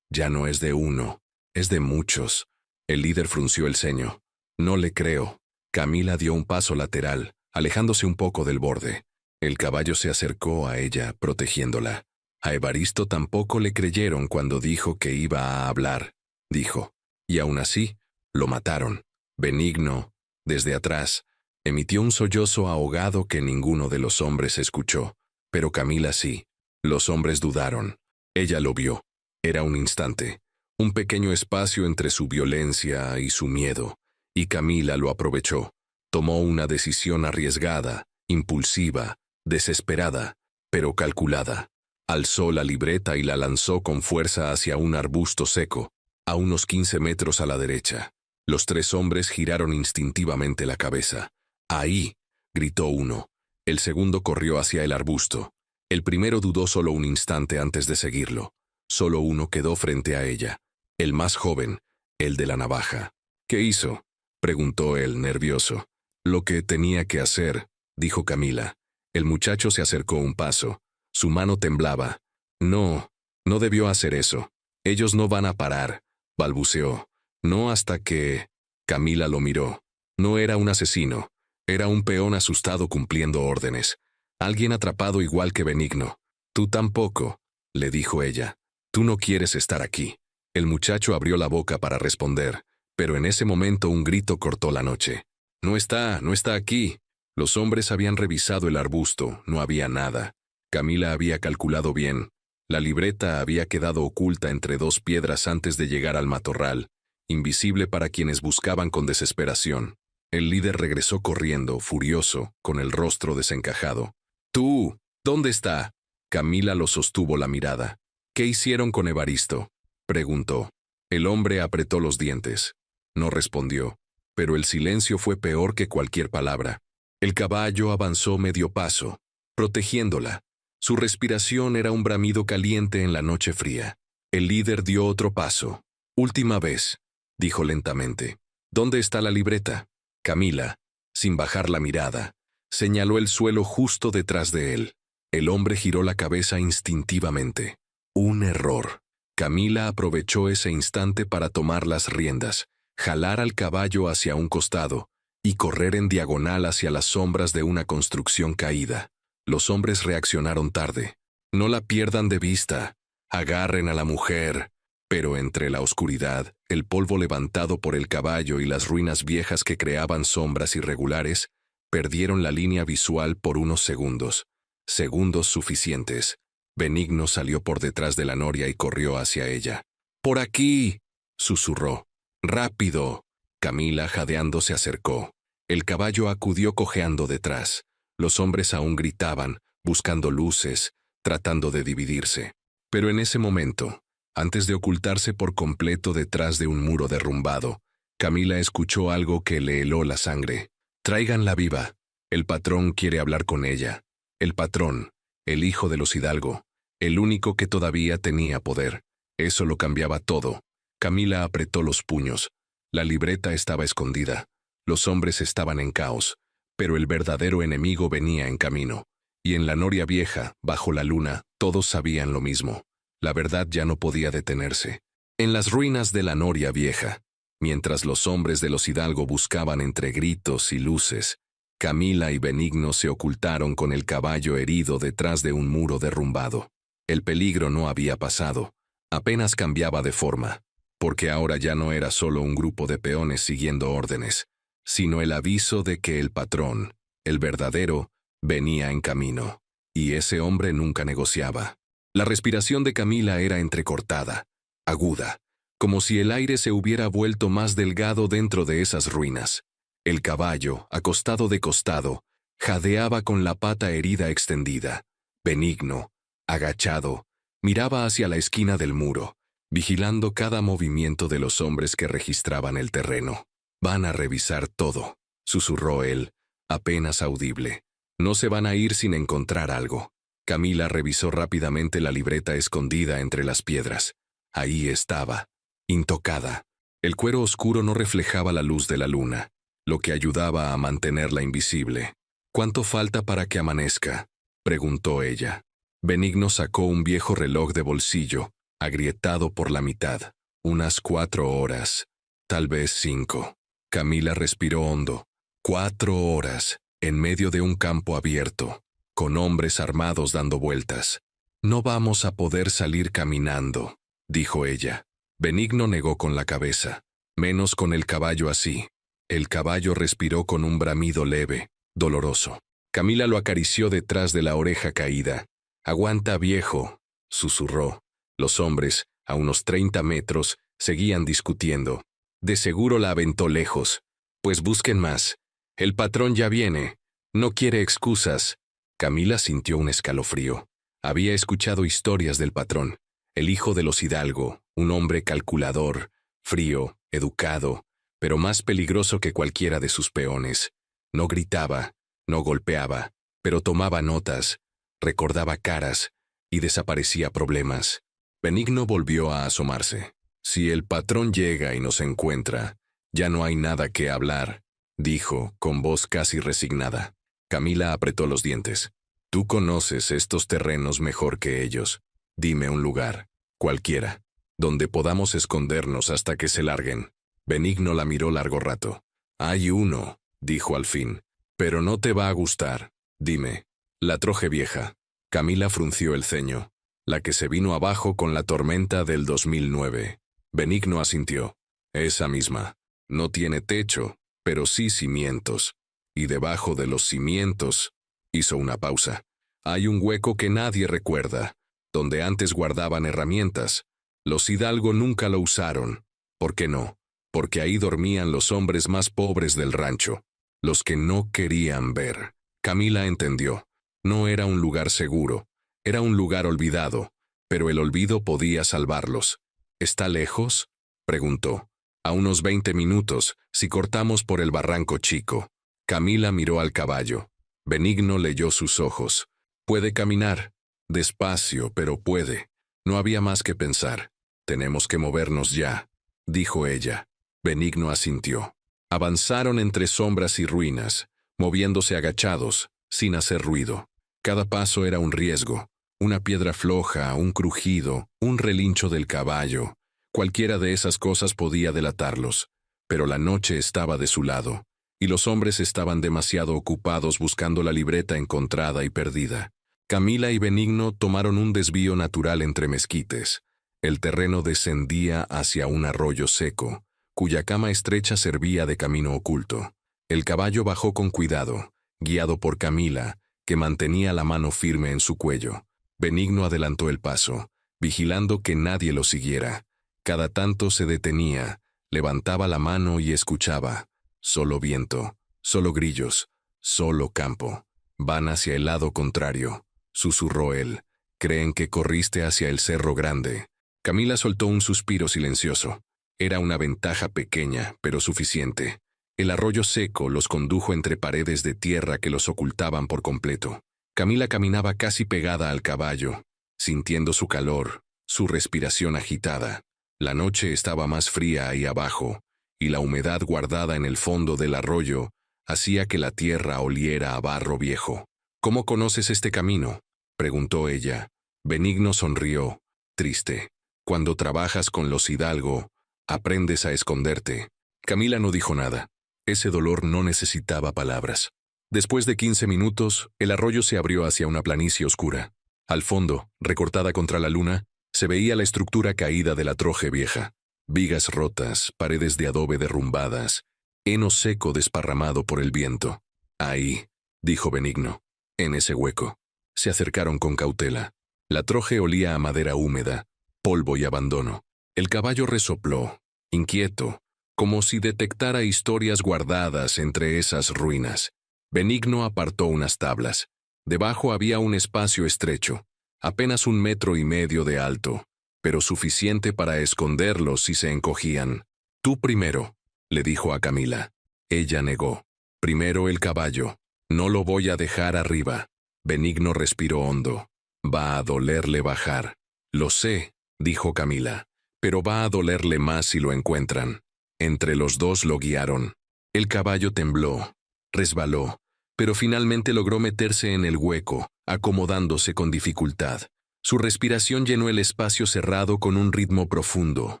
es de uno, es de muchos». El líder frunció el ceño. «No le creo». Camila dio un paso lateral, alejándose un poco del borde. El caballo se acercó a ella, protegiéndola. A Evaristo tampoco le creyeron cuando dijo que iba a hablar, dijo. Y aún así, lo mataron. Benigno, desde atrás, emitió un sollozo ahogado que ninguno de los hombres escuchó, pero Camila sí. Los hombres dudaron. Ella lo vio. Era un instante, un pequeño espacio entre su violencia y su miedo, y Camila lo aprovechó. Tomó una decisión arriesgada, impulsiva, desesperada, pero calculada. Alzó la libreta y la lanzó con fuerza hacia un arbusto seco, a unos 15 metros a la derecha. Los tres hombres giraron instintivamente la cabeza. «Ahí», gritó uno. El segundo corrió hacia el arbusto. El primero dudó solo un instante antes de seguirlo. Solo uno quedó frente a ella. El más joven, el de la navaja. «¿Qué hizo?», preguntó él, nervioso. «Lo que tenía que hacer», dijo Camila. El muchacho se acercó un paso. Su mano temblaba. «No debió hacer eso. Ellos no van a parar», balbuceó. «No hasta que...». Camila lo miró. No era un asesino. Era un peón asustado cumpliendo órdenes. Alguien atrapado igual que Benigno. «Tú tampoco», le dijo ella. «Tú no quieres estar aquí». El muchacho abrió la boca para responder, pero en ese momento un grito cortó la noche. No está aquí». Los hombres habían revisado el arbusto, no había nada. Camila había calculado bien. La libreta había quedado oculta entre dos piedras antes de llegar al matorral, invisible para quienes buscaban con desesperación. El líder regresó corriendo, furioso, con el rostro desencajado. «¡Tú! ¿Dónde está?». Camila lo sostuvo la mirada. «¿Qué hicieron con Evaristo?», preguntó. El hombre apretó los dientes. No respondió, pero el silencio fue peor que cualquier palabra. El caballo avanzó medio paso, protegiéndola. Su respiración era un bramido caliente en la noche fría. El líder dio otro paso. «Última vez», dijo lentamente. «¿Dónde está la libreta?». Camila, sin bajar la mirada, señaló el suelo justo detrás de él. El hombre giró la cabeza instintivamente. Un error. Camila aprovechó ese instante para tomar las riendas, jalar al caballo hacia un costado y correr en diagonal hacia las sombras de una construcción caída. Los hombres reaccionaron tarde. «No la pierdan de vista. Agarren a la mujer». Pero entre la oscuridad, el polvo levantado por el caballo y las ruinas viejas que creaban sombras irregulares, perdieron la línea visual por unos segundos. Segundos suficientes. Benigno salió por detrás de la noria y corrió hacia ella. «¡Por aquí!», susurró. «¡Rápido!». Camila, jadeando, se acercó. El caballo acudió cojeando detrás. Los hombres aún gritaban, buscando luces, tratando de dividirse. Pero en ese momento, antes de ocultarse por completo detrás de un muro derrumbado, Camila escuchó algo que le heló la sangre. «Tráiganla viva. El patrón quiere hablar con ella». El patrón, el hijo de los Hidalgo, el único que todavía tenía poder. Eso lo cambiaba todo. Camila apretó los puños. La libreta estaba escondida. Los hombres estaban en caos, pero el verdadero enemigo venía en camino. Y en la noria vieja, bajo la luna, todos sabían lo mismo. La verdad ya no podía detenerse. En las ruinas de la noria vieja, mientras los hombres de los Hidalgo buscaban entre gritos y luces, Camila y Benigno se ocultaron con el caballo herido detrás de un muro derrumbado. El peligro no había pasado, apenas cambiaba de forma, porque ahora ya no era solo un grupo de peones siguiendo órdenes, sino el aviso de que el patrón, el verdadero, venía en camino. Y ese hombre nunca negociaba. La respiración de Camila era entrecortada, aguda, como si el aire se hubiera vuelto más delgado dentro de esas ruinas. El caballo, acostado de costado, Jadeaba con la pata herida extendida. Benigno, agachado, miraba hacia la esquina del muro, vigilando cada movimiento de los hombres que registraban el terreno. «Van a revisar todo», susurró él, apenas audible. «No se van a ir sin encontrar algo». Camila revisó rápidamente la libreta escondida entre las piedras. Ahí estaba, intocada. El cuero oscuro no reflejaba la luz de la luna, lo que ayudaba a mantenerla invisible. «¿Cuánto falta para que amanezca?», preguntó ella. Benigno sacó un viejo reloj de bolsillo, agrietado por la mitad. «Unas 4 horas, tal vez 5». Camila respiró hondo. 4 horas, en medio de un campo abierto, con hombres armados dando vueltas. «No vamos a poder salir caminando», dijo ella. Benigno negó con la cabeza. «Menos con el caballo así». El caballo respiró con un bramido leve, doloroso. Camila lo acarició detrás de la oreja caída. «Aguanta, viejo», susurró. Los hombres, a unos 30 metros, seguían discutiendo. «De seguro la aventó lejos. Pues busquen más. El patrón ya viene. No quiere excusas». Camila sintió un escalofrío. Había escuchado historias del patrón. El hijo de los Hidalgo, un hombre calculador, frío, educado, pero más peligroso que cualquiera de sus peones. No gritaba, no golpeaba, pero tomaba notas, recordaba caras y desaparecía problemas. Benigno volvió a asomarse. «Si el patrón llega y nos encuentra, ya no hay nada que hablar», dijo, con voz casi resignada. Camila apretó los dientes. «Tú conoces estos terrenos mejor que ellos. Dime un lugar, cualquiera, donde podamos escondernos hasta que se larguen». Benigno la miró largo rato. «Hay uno», dijo al fin, «pero no te va a gustar. Dime». «La Troje Vieja». Camila frunció el ceño. «La que se vino abajo con la tormenta del 2009. Benigno asintió. «Esa misma. No tiene techo, pero sí cimientos. Y debajo de los cimientos», hizo una pausa, «hay un hueco que nadie recuerda, donde antes guardaban herramientas. Los Hidalgo nunca lo usaron. ¿Por qué no? Porque ahí dormían los hombres más pobres del rancho, los que no querían ver». Camila entendió. No era un lugar seguro, era un lugar olvidado, pero el olvido podía salvarlos. «¿Está lejos?», preguntó. «A unos 20 minutos, si cortamos por el Barranco Chico». Camila miró al caballo. Benigno leyó sus ojos. «Puede caminar. Despacio, pero puede». No había más que pensar. «Tenemos que movernos ya», dijo ella. Benigno asintió. Avanzaron entre sombras y ruinas, moviéndose agachados, sin hacer ruido. Cada paso era un riesgo. Una piedra floja, un crujido, un relincho del caballo. Cualquiera de esas cosas podía delatarlos. Pero la noche estaba de su lado, y los hombres estaban demasiado ocupados buscando la libreta encontrada y perdida. Camila y Benigno tomaron un desvío natural entre mezquites. El terreno descendía hacia un arroyo seco, cuya cama estrecha servía de camino oculto. El caballo bajó con cuidado, guiado por Camila, que mantenía la mano firme en su cuello. Benigno adelantó el paso, vigilando que nadie lo siguiera. Cada tanto se detenía, levantaba la mano y escuchaba. Solo viento, solo grillos, solo campo. «Van hacia el lado contrario», susurró él. «Creen que corriste hacia el Cerro Grande». Camila soltó un suspiro silencioso. Era una ventaja pequeña, pero suficiente. El arroyo seco los condujo entre paredes de tierra que los ocultaban por completo. Camila caminaba casi pegada al caballo, sintiendo su calor, su respiración agitada. La noche estaba más fría ahí abajo, y la humedad guardada en el fondo del arroyo hacía que la tierra oliera a barro viejo. «¿Cómo conoces este camino?», preguntó ella. Benigno sonrió, triste. «Cuando trabajas con los Hidalgo, aprendes a esconderte». Camila no dijo nada. Ese dolor no necesitaba palabras. Después de 15 minutos, el arroyo se abrió hacia una planicie oscura. Al fondo, recortada contra la luna, se veía la estructura caída de la Troje Vieja. Vigas rotas, paredes de adobe derrumbadas, heno seco desparramado por el viento. «Ahí», dijo Benigno, «en ese hueco». Se acercaron con cautela. La troje olía a madera húmeda, polvo y abandono. El caballo resopló, inquieto, como si detectara historias guardadas entre esas ruinas. Benigno apartó unas tablas. Debajo había un espacio estrecho, apenas 1,5 metros de alto, pero suficiente para esconderlos si se encogían. Tú primero, le dijo a Camila. Ella negó. Primero el caballo. No lo voy a dejar arriba. Benigno respiró hondo. Va a dolerle bajar. Lo sé, dijo Camila, pero va a dolerle más si lo encuentran. Entre los dos lo guiaron. El caballo tembló, resbaló, pero finalmente logró meterse en el hueco, acomodándose con dificultad. Su respiración llenó el espacio cerrado con un ritmo profundo,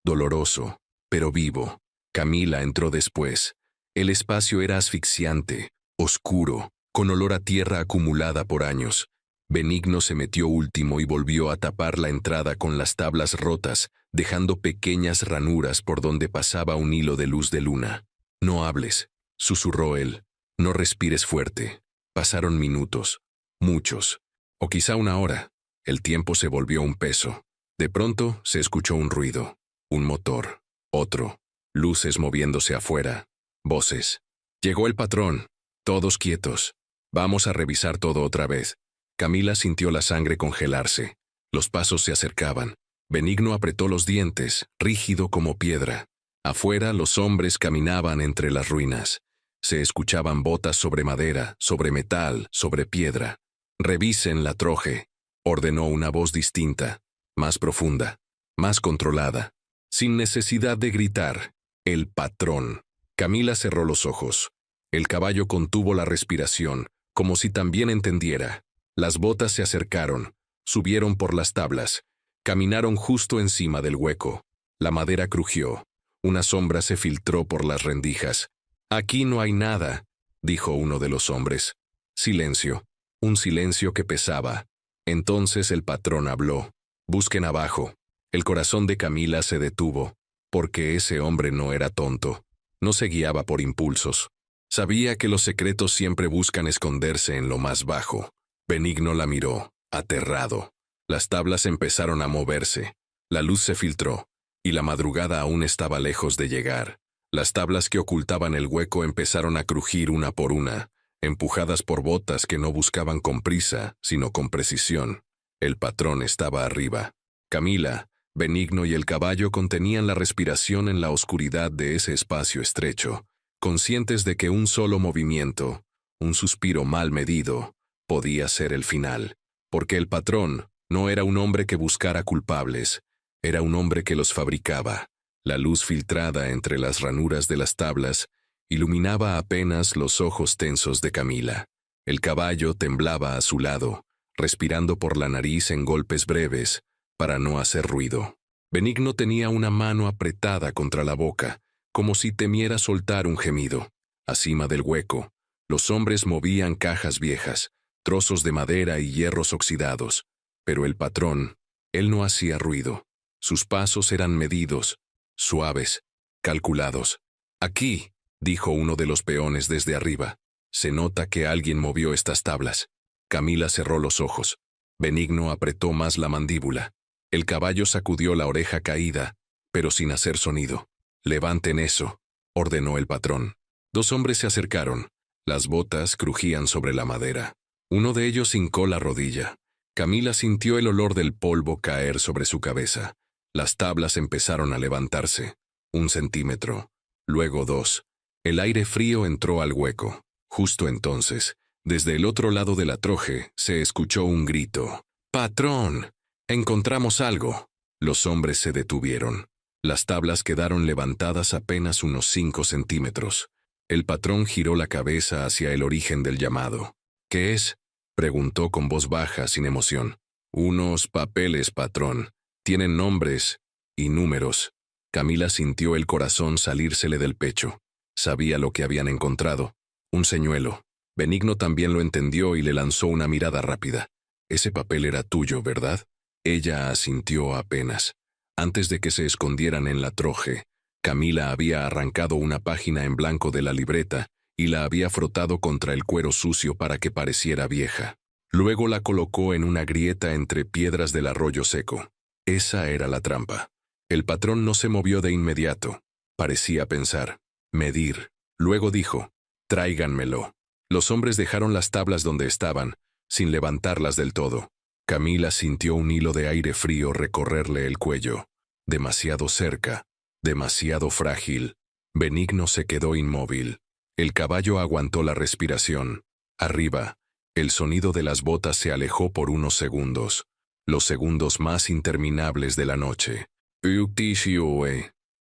doloroso, pero vivo. Camila entró después. El espacio era asfixiante, oscuro, con olor a tierra acumulada por años. Benigno se metió último y volvió a tapar la entrada con las tablas rotas, dejando pequeñas ranuras por donde pasaba un hilo de luz de luna. No hables, susurró él. No respires fuerte. Pasaron minutos, muchos, o quizá una hora. El tiempo se volvió un peso. De pronto se escuchó un ruido, un motor, otro, luces moviéndose afuera, voces. Llegó el patrón. Todos quietos. Vamos a revisar todo otra vez. Camila sintió la sangre congelarse. Los pasos se acercaban. Benigno apretó los dientes, rígido como piedra. Afuera los hombres caminaban entre las ruinas. Se escuchaban botas sobre madera, sobre metal, sobre piedra. Revisen la troje, ordenó una voz distinta, más profunda, más controlada. Sin necesidad de gritar. El patrón. Camila cerró los ojos. El caballo contuvo la respiración, como si también entendiera. Las botas se acercaron, subieron por las tablas, caminaron justo encima del hueco. La madera crujió. Una sombra se filtró por las rendijas. Aquí no hay nada, dijo uno de los hombres. Silencio. Un silencio que pesaba. Entonces el patrón habló. Busquen abajo. El corazón de Camila se detuvo, porque ese hombre no era tonto. No se guiaba por impulsos. Sabía que los secretos siempre buscan esconderse en lo más bajo. Benigno la miró, aterrado. Las tablas empezaron a moverse. La luz se filtró, y la madrugada aún estaba lejos de llegar. Las tablas que ocultaban el hueco empezaron a crujir una por una, empujadas por botas que no buscaban con prisa, sino con precisión. El patrón estaba arriba. Camila, Benigno y el caballo contenían la respiración en la oscuridad de ese espacio estrecho, conscientes de que un solo movimiento, un suspiro mal medido, podía ser el final, porque el patrón no era un hombre que buscara culpables, era un hombre que los fabricaba. La luz filtrada entre las ranuras de las tablas iluminaba apenas los ojos tensos de Camila. El caballo temblaba a su lado, respirando por la nariz en golpes breves, para no hacer ruido. Benigno tenía una mano apretada contra la boca, como si temiera soltar un gemido. Acima del hueco, los hombres movían cajas viejas, trozos de madera y hierros oxidados, pero el patrón, él no hacía ruido. Sus pasos eran medidos, suaves, calculados. Aquí, dijo uno de los peones desde arriba. Se nota que alguien movió estas tablas. Camila cerró los ojos. Benigno apretó más la mandíbula. El caballo sacudió la oreja caída, pero sin hacer sonido. Levanten eso, ordenó el patrón. 2 hombres se acercaron. Las botas crujían sobre la madera. Uno de ellos hincó la rodilla. Camila sintió el olor del polvo caer sobre su cabeza. Las tablas empezaron a levantarse. 1 centímetro, luego 2. El aire frío entró al hueco. Justo entonces, desde el otro lado de la troje, se escuchó un grito. ¡Patrón! ¡Encontramos algo! Los hombres se detuvieron. Las tablas quedaron levantadas apenas unos 5 centímetros. El patrón giró la cabeza hacia el origen del llamado. ¿Qué es? Preguntó con voz baja, sin emoción. Unos papeles, patrón. Tienen nombres y números. Camila sintió el corazón salírsele del pecho. Sabía lo que habían encontrado. Un señuelo. Benigno también lo entendió y le lanzó una mirada rápida. Ese papel era tuyo, ¿verdad? Ella asintió apenas. Antes de que se escondieran en la troje, Camila había arrancado una página en blanco de la libreta y la había frotado contra el cuero sucio para que pareciera vieja. Luego la colocó en una grieta entre piedras del arroyo seco. Esa era la trampa. El patrón no se movió de inmediato. Parecía pensar, medir. Luego dijo, tráiganmelo. Los hombres dejaron las tablas donde estaban, sin levantarlas del todo. Camila sintió un hilo de aire frío recorrerle el cuello. Demasiado cerca, demasiado frágil. Benigno se quedó inmóvil. El caballo aguantó la respiración. Arriba, el sonido de las botas se alejó por unos segundos. Los segundos más interminables de la noche.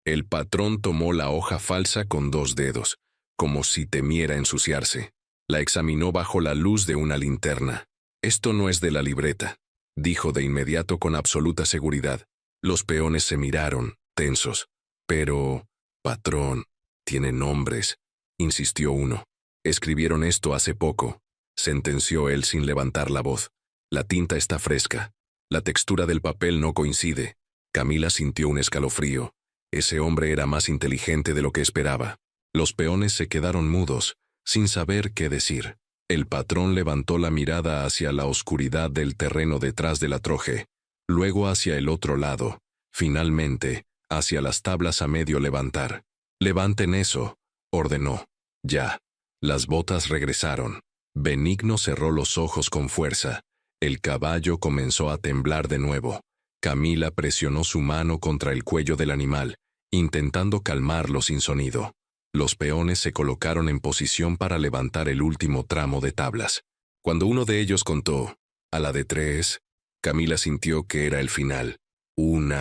El patrón tomó la hoja falsa con 2 dedos, como si temiera ensuciarse. La examinó bajo la luz de una linterna. «Esto no es de la libreta», dijo de inmediato con absoluta seguridad. Los peones se miraron, tensos. «Pero, patrón, tiene nombres», insistió uno. «Escribieron esto hace poco», sentenció él sin levantar la voz. «La tinta está fresca. La textura del papel no coincide». Camila sintió un escalofrío. Ese hombre era más inteligente de lo que esperaba. Los peones se quedaron mudos, sin saber qué decir. El patrón levantó la mirada hacia la oscuridad del terreno detrás de la troje, luego hacia el otro lado, finalmente, hacia las tablas a medio levantar. «Levanten eso», ordenó. «Ya». Las botas regresaron. Benigno cerró los ojos con fuerza. El caballo comenzó a temblar de nuevo. Camila presionó su mano contra el cuello del animal, intentando calmarlo sin sonido. Los peones se colocaron en posición para levantar el último tramo de tablas. Cuando uno de ellos contó, a la de 3, Camila sintió que era el final. 1.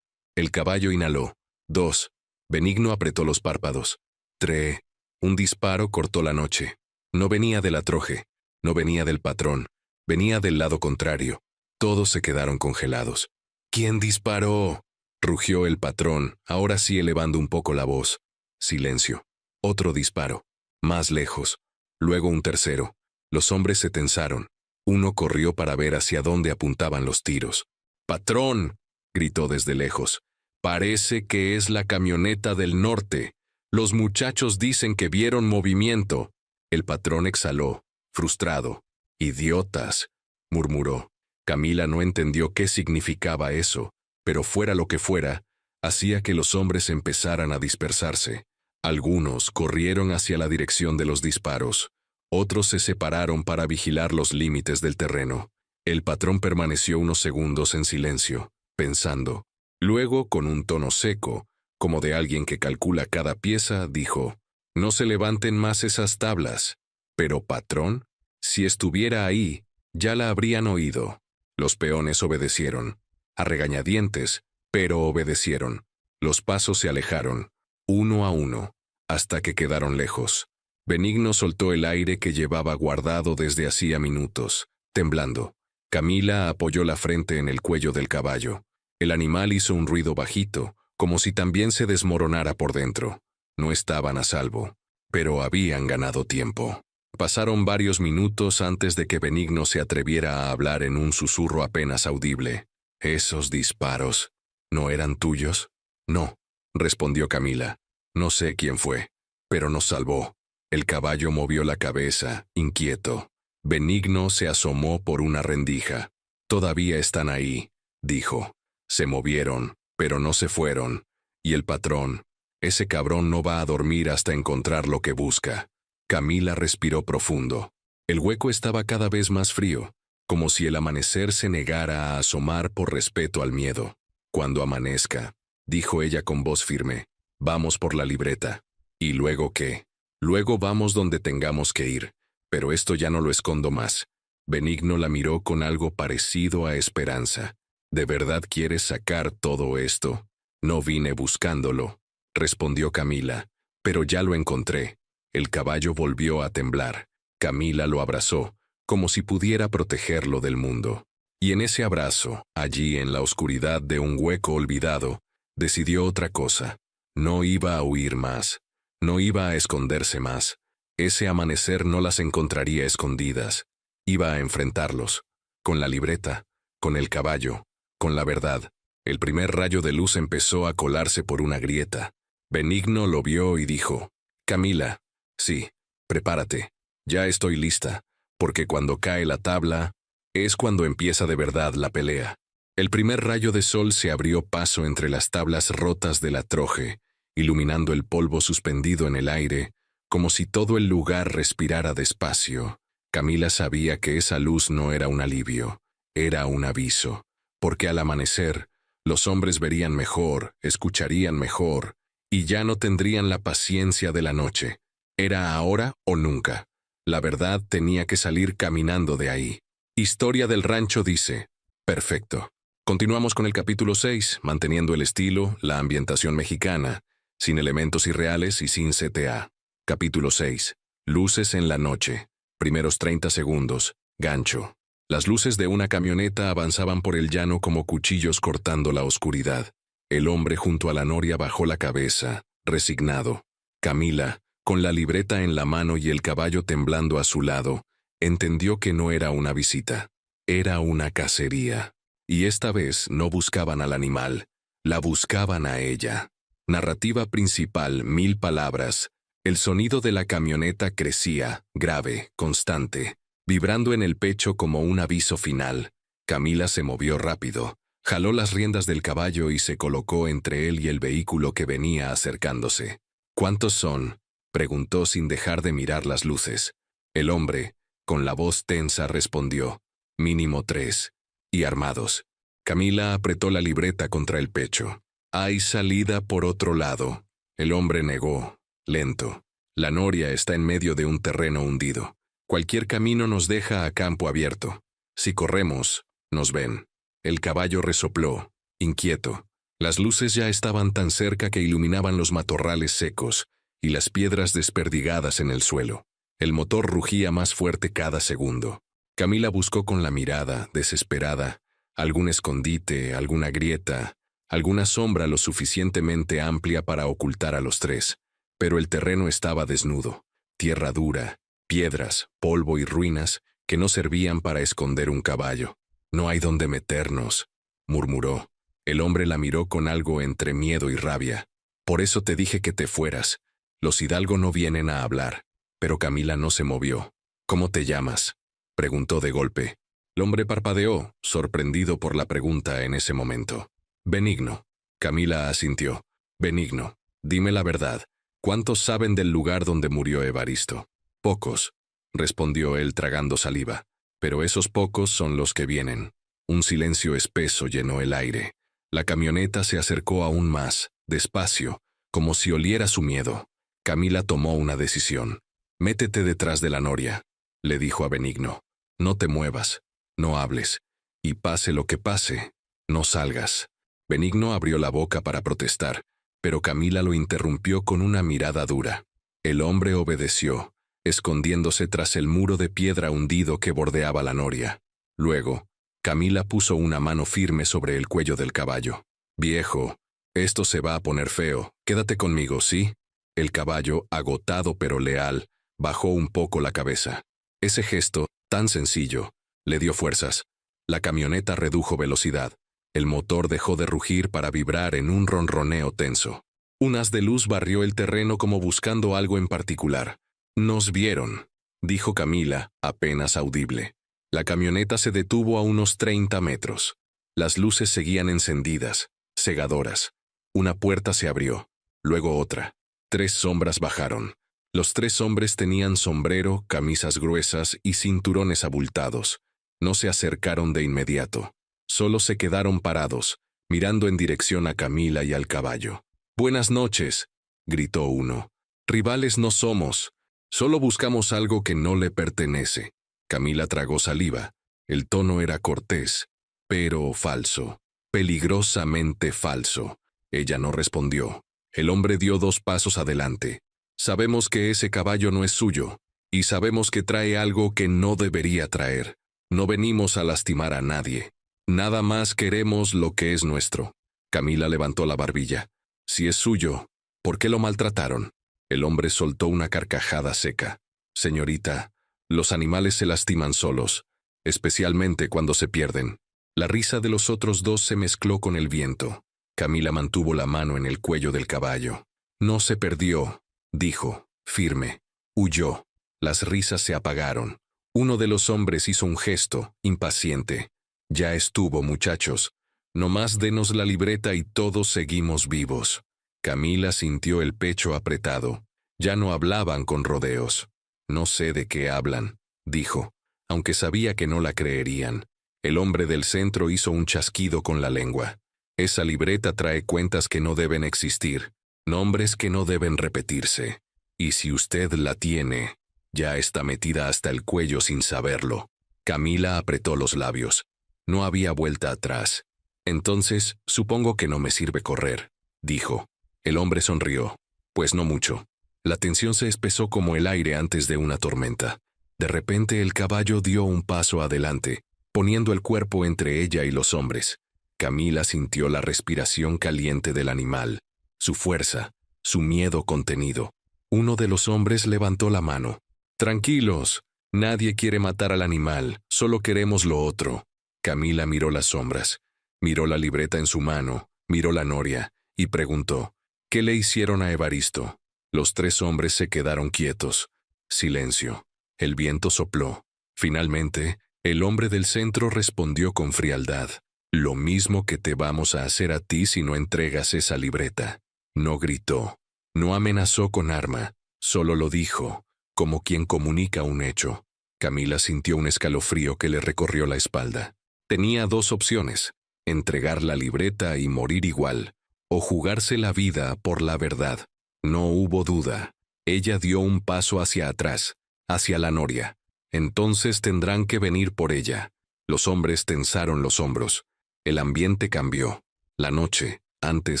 El caballo inhaló. 2. Benigno apretó los párpados. 3. Un disparo cortó la noche. No venía de la troje, no venía del patrón, venía del lado contrario. Todos se quedaron congelados. «¿Quién disparó?», rugió el patrón, ahora sí elevando un poco la voz. Silencio. Otro disparo. Más lejos. Luego un tercero. Los hombres se tensaron. Uno corrió para ver hacia dónde apuntaban los tiros. «¡Patrón!», gritó desde lejos. «Parece que es la camioneta del norte. Los muchachos dicen que vieron movimiento». El patrón exhaló, frustrado. «Idiotas», murmuró. Camila no entendió qué significaba eso, pero fuera lo que fuera, hacía que los hombres empezaran a dispersarse. Algunos corrieron hacia la dirección de los disparos. Otros se separaron para vigilar los límites del terreno. El patrón permaneció unos segundos en silencio, pensando. Luego, con un tono seco, como de alguien que calcula cada pieza, dijo: «No se levanten más esas tablas». «Pero, patrón, si estuviera ahí, ya la habrían oído». Los peones obedecieron. A regañadientes, pero obedecieron. Los pasos se alejaron, uno a uno, hasta que quedaron lejos. Benigno soltó el aire que llevaba guardado desde hacía minutos, temblando. Camila apoyó la frente en el cuello del caballo. El animal hizo un ruido bajito, como si también se desmoronara por dentro. No estaban a salvo, pero habían ganado tiempo. Pasaron varios minutos antes de que Benigno se atreviera a hablar en un susurro apenas audible. «¿Esos disparos no eran tuyos?» «No», respondió Camila. «No sé quién fue, pero nos salvó». El caballo movió la cabeza, inquieto. Benigno se asomó por una rendija. «Todavía están ahí», dijo. «Se movieron, pero no se fueron. Y el patrón, ese cabrón no va a dormir hasta encontrar lo que busca». Camila respiró profundo. El hueco estaba cada vez más frío, como si el amanecer se negara a asomar por respeto al miedo. «Cuando amanezca», dijo ella con voz firme, «vamos por la libreta». «¿Y luego qué?» «Luego vamos donde tengamos que ir, pero esto ya no lo escondo más». Benigno la miró con algo parecido a esperanza. «¿De verdad quieres sacar todo esto?» «No vine buscándolo», respondió Camila, «pero ya lo encontré». El caballo volvió a temblar. Camila lo abrazó, como si pudiera protegerlo del mundo. Y en ese abrazo, allí en la oscuridad de un hueco olvidado, decidió otra cosa. No iba a huir más. No iba a esconderse más. Ese amanecer no las encontraría escondidas. Iba a enfrentarlos. Con la libreta, con el caballo, con la verdad. El primer rayo de luz empezó a colarse por una grieta. Benigno lo vio y dijo: «Camila, sí, prepárate. Ya estoy lista, porque cuando cae la tabla, es cuando empieza de verdad la pelea». El primer rayo de sol se abrió paso entre las tablas rotas de la troje, iluminando el polvo suspendido en el aire, como si todo el lugar respirara despacio. Camila sabía que esa luz no era un alivio, era un aviso, porque al amanecer, los hombres verían mejor, escucharían mejor, y ya no tendrían la paciencia de la noche. Era ahora o nunca. La verdad tenía que salir caminando de ahí. Historia del rancho dice, perfecto. Continuamos con el capítulo 6, manteniendo el estilo, la ambientación mexicana, sin elementos irreales y sin CTA. Capítulo 6. Luces en la noche. Primeros 30 segundos. Gancho. Las luces de una camioneta avanzaban por el llano como cuchillos cortando la oscuridad. El hombre junto a la noria bajó la cabeza, resignado. Camila, con la libreta en la mano y el caballo temblando a su lado, entendió que no era una visita. Era una cacería. Y esta vez no buscaban al animal, la buscaban a ella. Narrativa principal, 1000 palabras. El sonido de la camioneta crecía, grave, constante, vibrando en el pecho como un aviso final. Camila se movió rápido, jaló las riendas del caballo y se colocó entre él y el vehículo que venía acercándose. ¿Cuántos son?, preguntó sin dejar de mirar las luces. El hombre, con la voz tensa, respondió, mínimo 3, y armados. Camila apretó la libreta contra el pecho. Hay salida por otro lado. El hombre negó. Lento. La noria está en medio de un terreno hundido. Cualquier camino nos deja a campo abierto. Si corremos, nos ven. El caballo resopló, inquieto. Las luces ya estaban tan cerca que iluminaban los matorrales secos y las piedras desperdigadas en el suelo. El motor rugía más fuerte cada segundo. Camila buscó con la mirada, desesperada, algún escondite, alguna grieta, alguna sombra lo suficientemente amplia para ocultar a los tres. Pero el terreno estaba desnudo, tierra dura, piedras, polvo y ruinas que no servían para esconder un caballo. No hay dónde meternos, murmuró. El hombre la miró con algo entre miedo y rabia. Por eso te dije que te fueras. Los Hidalgo no vienen a hablar. Pero Camila no se movió. ¿Cómo te llamas?, preguntó de golpe. El hombre parpadeó, sorprendido por la pregunta en ese momento. Benigno. Camila asintió. Benigno. Dime la verdad. ¿Cuántos saben del lugar donde murió Evaristo? Pocos, respondió él tragando saliva. Pero esos pocos son los que vienen. Un silencio espeso llenó el aire. La camioneta se acercó aún más, despacio, como si oliera su miedo. Camila tomó una decisión. Métete detrás de la noria, le dijo a Benigno. No te muevas, no hables. Y pase lo que pase, no salgas. Benigno abrió la boca para protestar, pero Camila lo interrumpió con una mirada dura. El hombre obedeció, escondiéndose tras el muro de piedra hundido que bordeaba la noria. Luego, Camila puso una mano firme sobre el cuello del caballo. Viejo, esto se va a poner feo, quédate conmigo, ¿sí? El caballo, agotado pero leal, bajó un poco la cabeza. Ese gesto, tan sencillo, le dio fuerzas. La camioneta redujo velocidad. El motor dejó de rugir para vibrar en un ronroneo tenso. Un haz de luz barrió el terreno como buscando algo en particular. Nos vieron, dijo Camila, apenas audible. La camioneta se detuvo a unos 30 metros. Las luces seguían encendidas, cegadoras. Una puerta se abrió, luego otra. 3 sombras bajaron. Los 3 hombres tenían sombrero, camisas gruesas y cinturones abultados. No se acercaron de inmediato. Solo se quedaron parados, mirando en dirección a Camila y al caballo. «Buenas noches», gritó uno. «Rivales no somos. Solo buscamos algo que no le pertenece». Camila tragó saliva. El tono era cortés, pero falso. Peligrosamente falso. Ella no respondió. El hombre dio 2 pasos adelante. «Sabemos que ese caballo no es suyo, y sabemos que trae algo que no debería traer. No venimos a lastimar a nadie. Nada más queremos lo que es nuestro». Camila levantó la barbilla. «Si es suyo, ¿por qué lo maltrataron?». El hombre soltó una carcajada seca. «Señorita, los animales se lastiman solos, especialmente cuando se pierden». La risa de los otros 2 se mezcló con el viento. Camila mantuvo la mano en el cuello del caballo. «No se perdió», dijo, firme. Huyó. Las risas se apagaron. Uno de los hombres hizo un gesto, impaciente. «Ya estuvo, muchachos. Nomás denos la libreta y todos seguimos vivos». Camila sintió el pecho apretado. Ya no hablaban con rodeos. No sé de qué hablan, dijo, aunque sabía que no la creerían. El hombre del centro hizo un chasquido con la lengua. Esa libreta trae cuentas que no deben existir, nombres que no deben repetirse. Y si usted la tiene, ya está metida hasta el cuello sin saberlo. Camila apretó los labios. No había vuelta atrás. Entonces, supongo que no me sirve correr, dijo. El hombre sonrió. Pues no mucho. La tensión se espesó como el aire antes de una tormenta. De repente el caballo dio un paso adelante, poniendo el cuerpo entre ella y los hombres. Camila sintió la respiración caliente del animal, su fuerza, su miedo contenido. Uno de los hombres levantó la mano. Tranquilos, nadie quiere matar al animal, solo queremos lo otro. Camila miró las sombras, miró la libreta en su mano, miró la noria, y preguntó, ¿qué le hicieron a Evaristo? Los tres hombres se quedaron quietos. Silencio. El viento sopló. Finalmente, el hombre del centro respondió con frialdad. Lo mismo que te vamos a hacer a ti si no entregas esa libreta. No gritó, no amenazó con arma, solo lo dijo, como quien comunica un hecho. Camila sintió un escalofrío que le recorrió la espalda. Tenía dos opciones, entregar la libreta y morir igual, o jugarse la vida por la verdad. No hubo duda. Ella dio un paso hacia atrás, hacia la noria. Entonces tendrán que venir por ella. Los hombres tensaron los hombros. El ambiente cambió. La noche, antes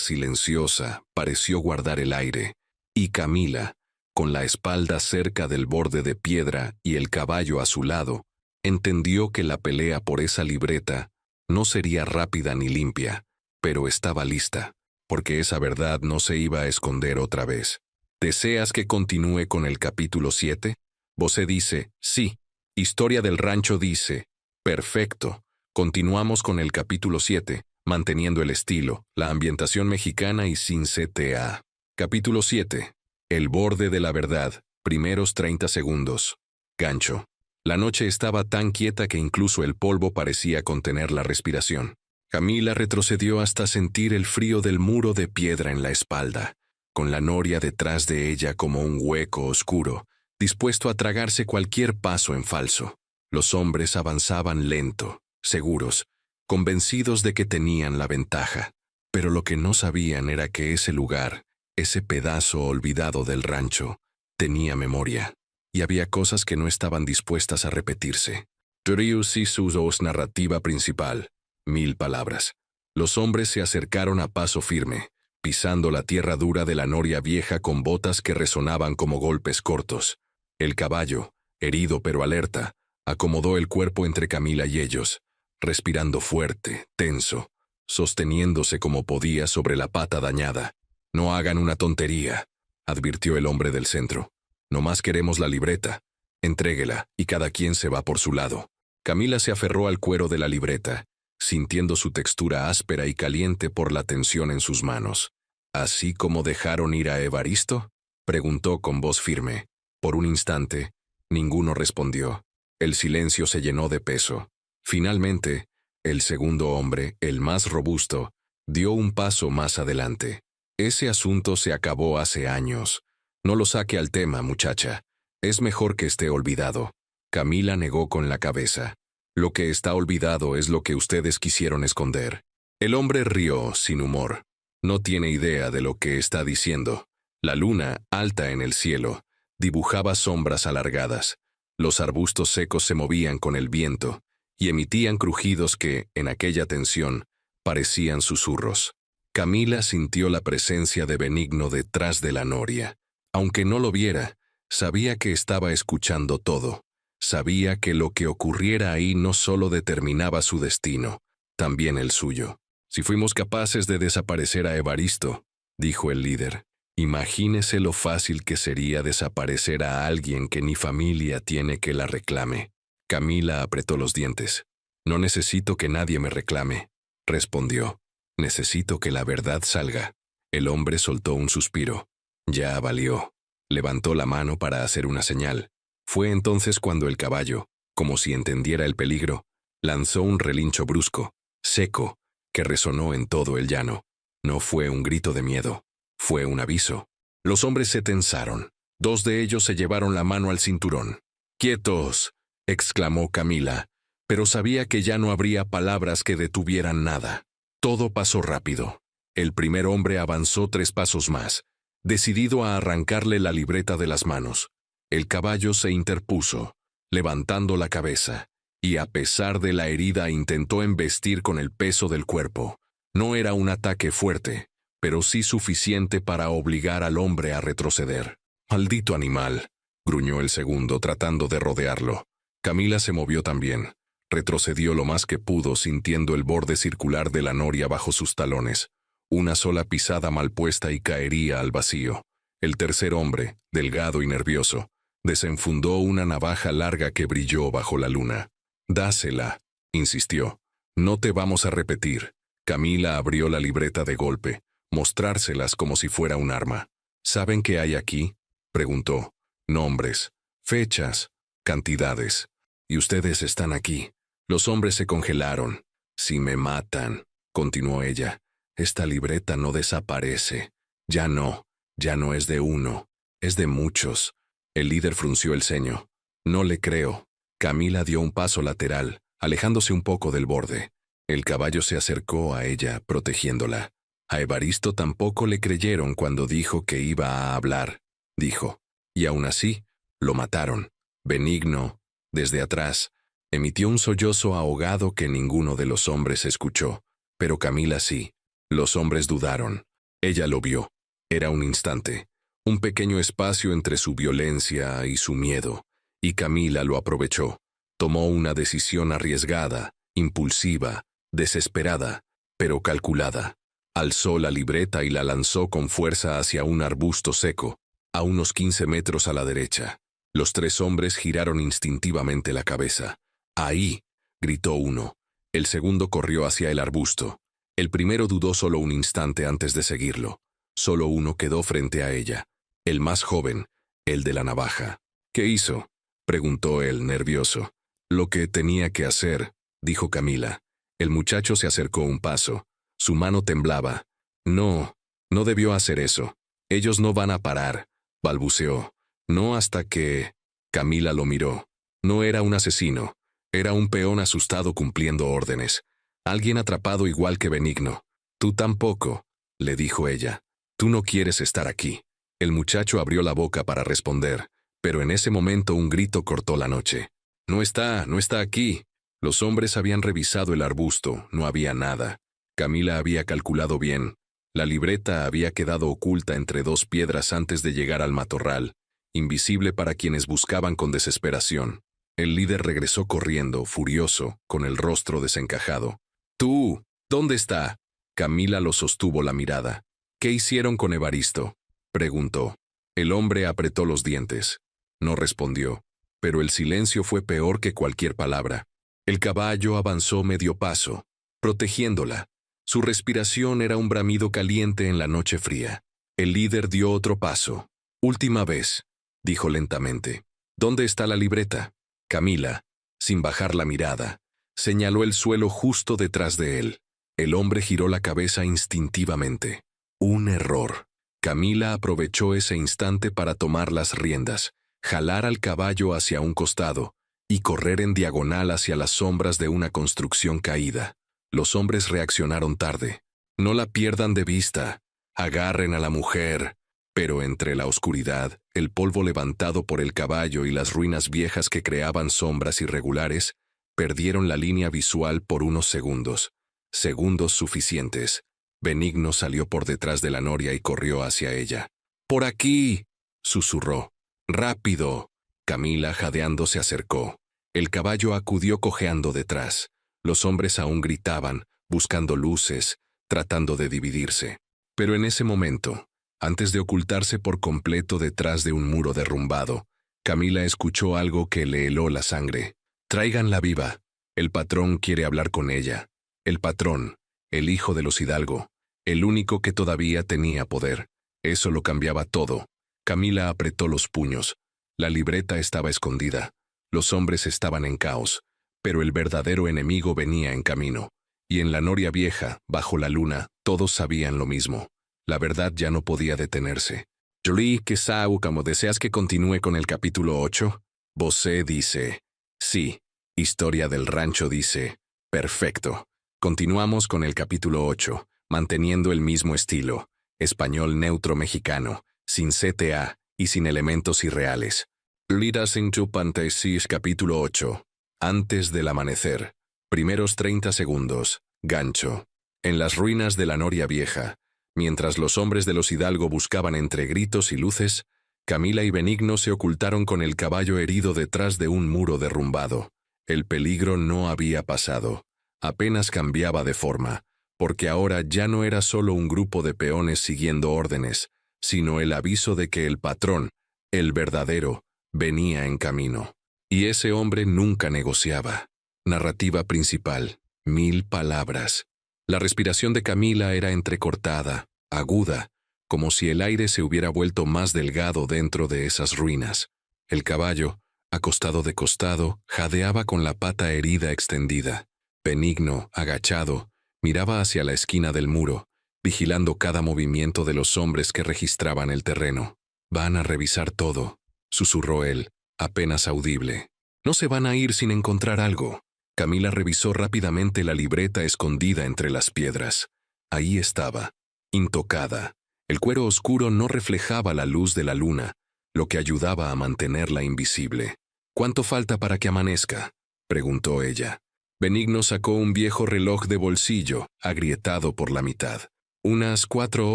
silenciosa, pareció guardar el aire. Y Camila, con la espalda cerca del borde de piedra y el caballo a su lado, entendió que la pelea por esa libreta no sería rápida ni limpia, pero estaba lista, porque esa verdad no se iba a esconder otra vez. ¿Deseas que continúe con el capítulo 7? Bosé dice, sí. Historia del rancho dice, perfecto. Continuamos con el capítulo 7, manteniendo el estilo, la ambientación mexicana y sin CTA. Capítulo 7. El borde de la verdad, primeros 30 segundos. Gancho. La noche estaba tan quieta que incluso el polvo parecía contener la respiración. Camila retrocedió hasta sentir el frío del muro de piedra en la espalda, con la noria detrás de ella como un hueco oscuro, dispuesto a tragarse cualquier paso en falso. Los hombres avanzaban lento, seguros, convencidos de que tenían la ventaja. Pero lo que no sabían era que ese lugar, ese pedazo olvidado del rancho, tenía memoria, y había cosas que no estaban dispuestas a repetirse. Trius y su narrativa principal, 1000 palabras. Los hombres se acercaron a paso firme, pisando la tierra dura de la noria vieja con botas que resonaban como golpes cortos. El caballo, herido pero alerta, acomodó el cuerpo entre Camila y ellos, respirando fuerte, tenso, sosteniéndose como podía sobre la pata dañada. No hagan una tontería, advirtió el hombre del centro. Nomás queremos la libreta. Entréguela, y cada quien se va por su lado. Camila se aferró al cuero de la libreta, sintiendo su textura áspera y caliente por la tensión en sus manos. ¿Así como dejaron ir a Evaristo?, preguntó con voz firme. Por un instante, ninguno respondió. El silencio se llenó de peso. Finalmente, el segundo hombre, el más robusto, dio un paso más adelante. Ese asunto se acabó hace años. No lo saque al tema, muchacha. Es mejor que esté olvidado. Camila negó con la cabeza. Lo que está olvidado es lo que ustedes quisieron esconder. El hombre rió sin humor. No tiene idea de lo que está diciendo. La luna, alta en el cielo, dibujaba sombras alargadas. Los arbustos secos se movían con el viento y emitían crujidos que, en aquella tensión, parecían susurros. Camila sintió la presencia de Benigno detrás de la noria. Aunque no lo viera, sabía que estaba escuchando todo. Sabía que lo que ocurriera ahí no solo determinaba su destino, también el suyo. Si fuimos capaces de desaparecer a Evaristo, dijo el líder, imagínese lo fácil que sería desaparecer a alguien que ni familia tiene que la reclame. Camila apretó los dientes. No necesito que nadie me reclame, respondió. Necesito que la verdad salga. El hombre soltó un suspiro. Ya valió. Levantó la mano para hacer una señal. Fue entonces cuando el caballo, como si entendiera el peligro, lanzó un relincho brusco, seco, que resonó en todo el llano. No fue un grito de miedo, fue un aviso. Los hombres se tensaron. 2 de ellos se llevaron la mano al cinturón. «¡Quietos!», exclamó Camila, pero sabía que ya no habría palabras que detuvieran nada. Todo pasó rápido. El primer hombre avanzó 3 pasos más, decidido a arrancarle la libreta de las manos. El caballo se interpuso, levantando la cabeza, y a pesar de la herida intentó embestir con el peso del cuerpo. No era un ataque fuerte, pero sí suficiente para obligar al hombre a retroceder. «¡Maldito animal!», gruñó el segundo tratando de rodearlo. Camila se movió también. Retrocedió lo más que pudo sintiendo el borde circular de la noria bajo sus talones. Una sola pisada mal puesta y caería al vacío. El tercer hombre, delgado y nervioso, desenfundó una navaja larga que brilló bajo la luna. «Dásela», insistió. «No te vamos a repetir». Camila abrió la libreta de golpe, mostrárselas como si fuera un arma. «¿Saben qué hay aquí?», preguntó. «Nombres, fechas, cantidades. Y ustedes están aquí». Los hombres se congelaron. «Si me matan», continuó ella, «esta libreta no desaparece. Ya no es de uno, es de muchos». El líder frunció el ceño. «No le creo». Camila dio un paso lateral, alejándose un poco del borde. El caballo se acercó a ella, protegiéndola. A Evaristo tampoco le creyeron cuando dijo que iba a hablar, dijo. Y aún así, lo mataron. Benigno, desde atrás, emitió un sollozo ahogado que ninguno de los hombres escuchó, pero Camila sí. Los hombres dudaron. Ella lo vio. Era un instante, un pequeño espacio entre su violencia y su miedo, y Camila lo aprovechó. Tomó una decisión arriesgada, impulsiva, desesperada, pero calculada. Alzó la libreta y la lanzó con fuerza hacia un arbusto seco, a unos 15 metros a la derecha. Los 3 hombres giraron instintivamente la cabeza. «¡Ahí!», gritó uno. El segundo corrió hacia el arbusto. El primero dudó solo un instante antes de seguirlo. Solo uno quedó frente a ella. El más joven, el de la navaja. «¿Qué hizo?», preguntó él, nervioso. «Lo que tenía que hacer», dijo Camila. El muchacho se acercó un paso. Su mano temblaba. «No debió hacer eso. Ellos no van a parar», balbuceó. «No hasta que...». Camila lo miró. No era un asesino. Era un peón asustado cumpliendo órdenes. Alguien atrapado igual que Benigno. «Tú tampoco», le dijo ella. «Tú no quieres estar aquí». El muchacho abrió la boca para responder, pero en ese momento un grito cortó la noche. No está aquí». Los hombres habían revisado el arbusto, no había nada. Camila había calculado bien. La libreta había quedado oculta entre 2 piedras antes de llegar al matorral, invisible para quienes buscaban con desesperación. El líder regresó corriendo, furioso, con el rostro desencajado. «¡Tú! ¿Dónde está?». Camila lo sostuvo la mirada. «¿Qué hicieron con Evaristo?», preguntó. El hombre apretó los dientes. No respondió, pero el silencio fue peor que cualquier palabra. El caballo avanzó medio paso, protegiéndola. Su respiración era un bramido caliente en la noche fría. El líder dio otro paso. «Última vez», dijo lentamente. «¿Dónde está la libreta?». Camila, sin bajar la mirada, señaló el suelo justo detrás de él. El hombre giró la cabeza instintivamente. Un error. Camila aprovechó ese instante para tomar las riendas, jalar al caballo hacia un costado y correr en diagonal hacia las sombras de una construcción caída. Los hombres reaccionaron tarde. «No la pierdan de vista. Agarren a la mujer». Pero entre la oscuridad, el polvo levantado por el caballo y las ruinas viejas que creaban sombras irregulares, perdieron la línea visual por unos segundos. Segundos suficientes. Benigno salió por detrás de la noria y corrió hacia ella. «¡Por aquí!», susurró. «¡Rápido!». Camila, jadeando, se acercó. El caballo acudió cojeando detrás. Los hombres aún gritaban, buscando luces, tratando de dividirse. Pero en ese momento, antes de ocultarse por completo detrás de un muro derrumbado, Camila escuchó algo que le heló la sangre. «Tráiganla viva. El patrón quiere hablar con ella». El patrón, el hijo de los Hidalgo, el único que todavía tenía poder. Eso lo cambiaba todo. Camila apretó los puños. La libreta estaba escondida. Los hombres estaban en caos, pero el verdadero enemigo venía en camino. Y en la noria vieja, bajo la luna, todos sabían lo mismo. La verdad ya no podía detenerse. Julie, que Sao, como deseas que continúe con el capítulo 8, Bosé dice, sí. Historia del rancho dice, perfecto. Continuamos con el capítulo 8, manteniendo el mismo estilo, español neutro mexicano, sin CTA y sin elementos irreales. Lead into Panthesis capítulo 8. Antes del amanecer. Primeros 30 segundos. Gancho. En las ruinas de la Noria Vieja, mientras los hombres de los Hidalgo buscaban entre gritos y luces, Camila y Benigno se ocultaron con el caballo herido detrás de un muro derrumbado. El peligro no había pasado. Apenas cambiaba de forma, porque ahora ya no era solo un grupo de peones siguiendo órdenes, sino el aviso de que el patrón, el verdadero, venía en camino. Y ese hombre nunca negociaba. Narrativa principal. 1000 palabras. La respiración de Camila era entrecortada, aguda, como si el aire se hubiera vuelto más delgado dentro de esas ruinas. El caballo, acostado de costado, jadeaba con la pata herida extendida. Benigno, agachado, miraba hacia la esquina del muro, vigilando cada movimiento de los hombres que registraban el terreno. «Van a revisar todo», susurró él, apenas audible. «No se van a ir sin encontrar algo». Camila revisó rápidamente la libreta escondida entre las piedras. Ahí estaba, intocada. El cuero oscuro no reflejaba la luz de la luna, lo que ayudaba a mantenerla invisible. «¿Cuánto falta para que amanezca?», preguntó ella. Benigno sacó un viejo reloj de bolsillo, agrietado por la mitad. «Unas 4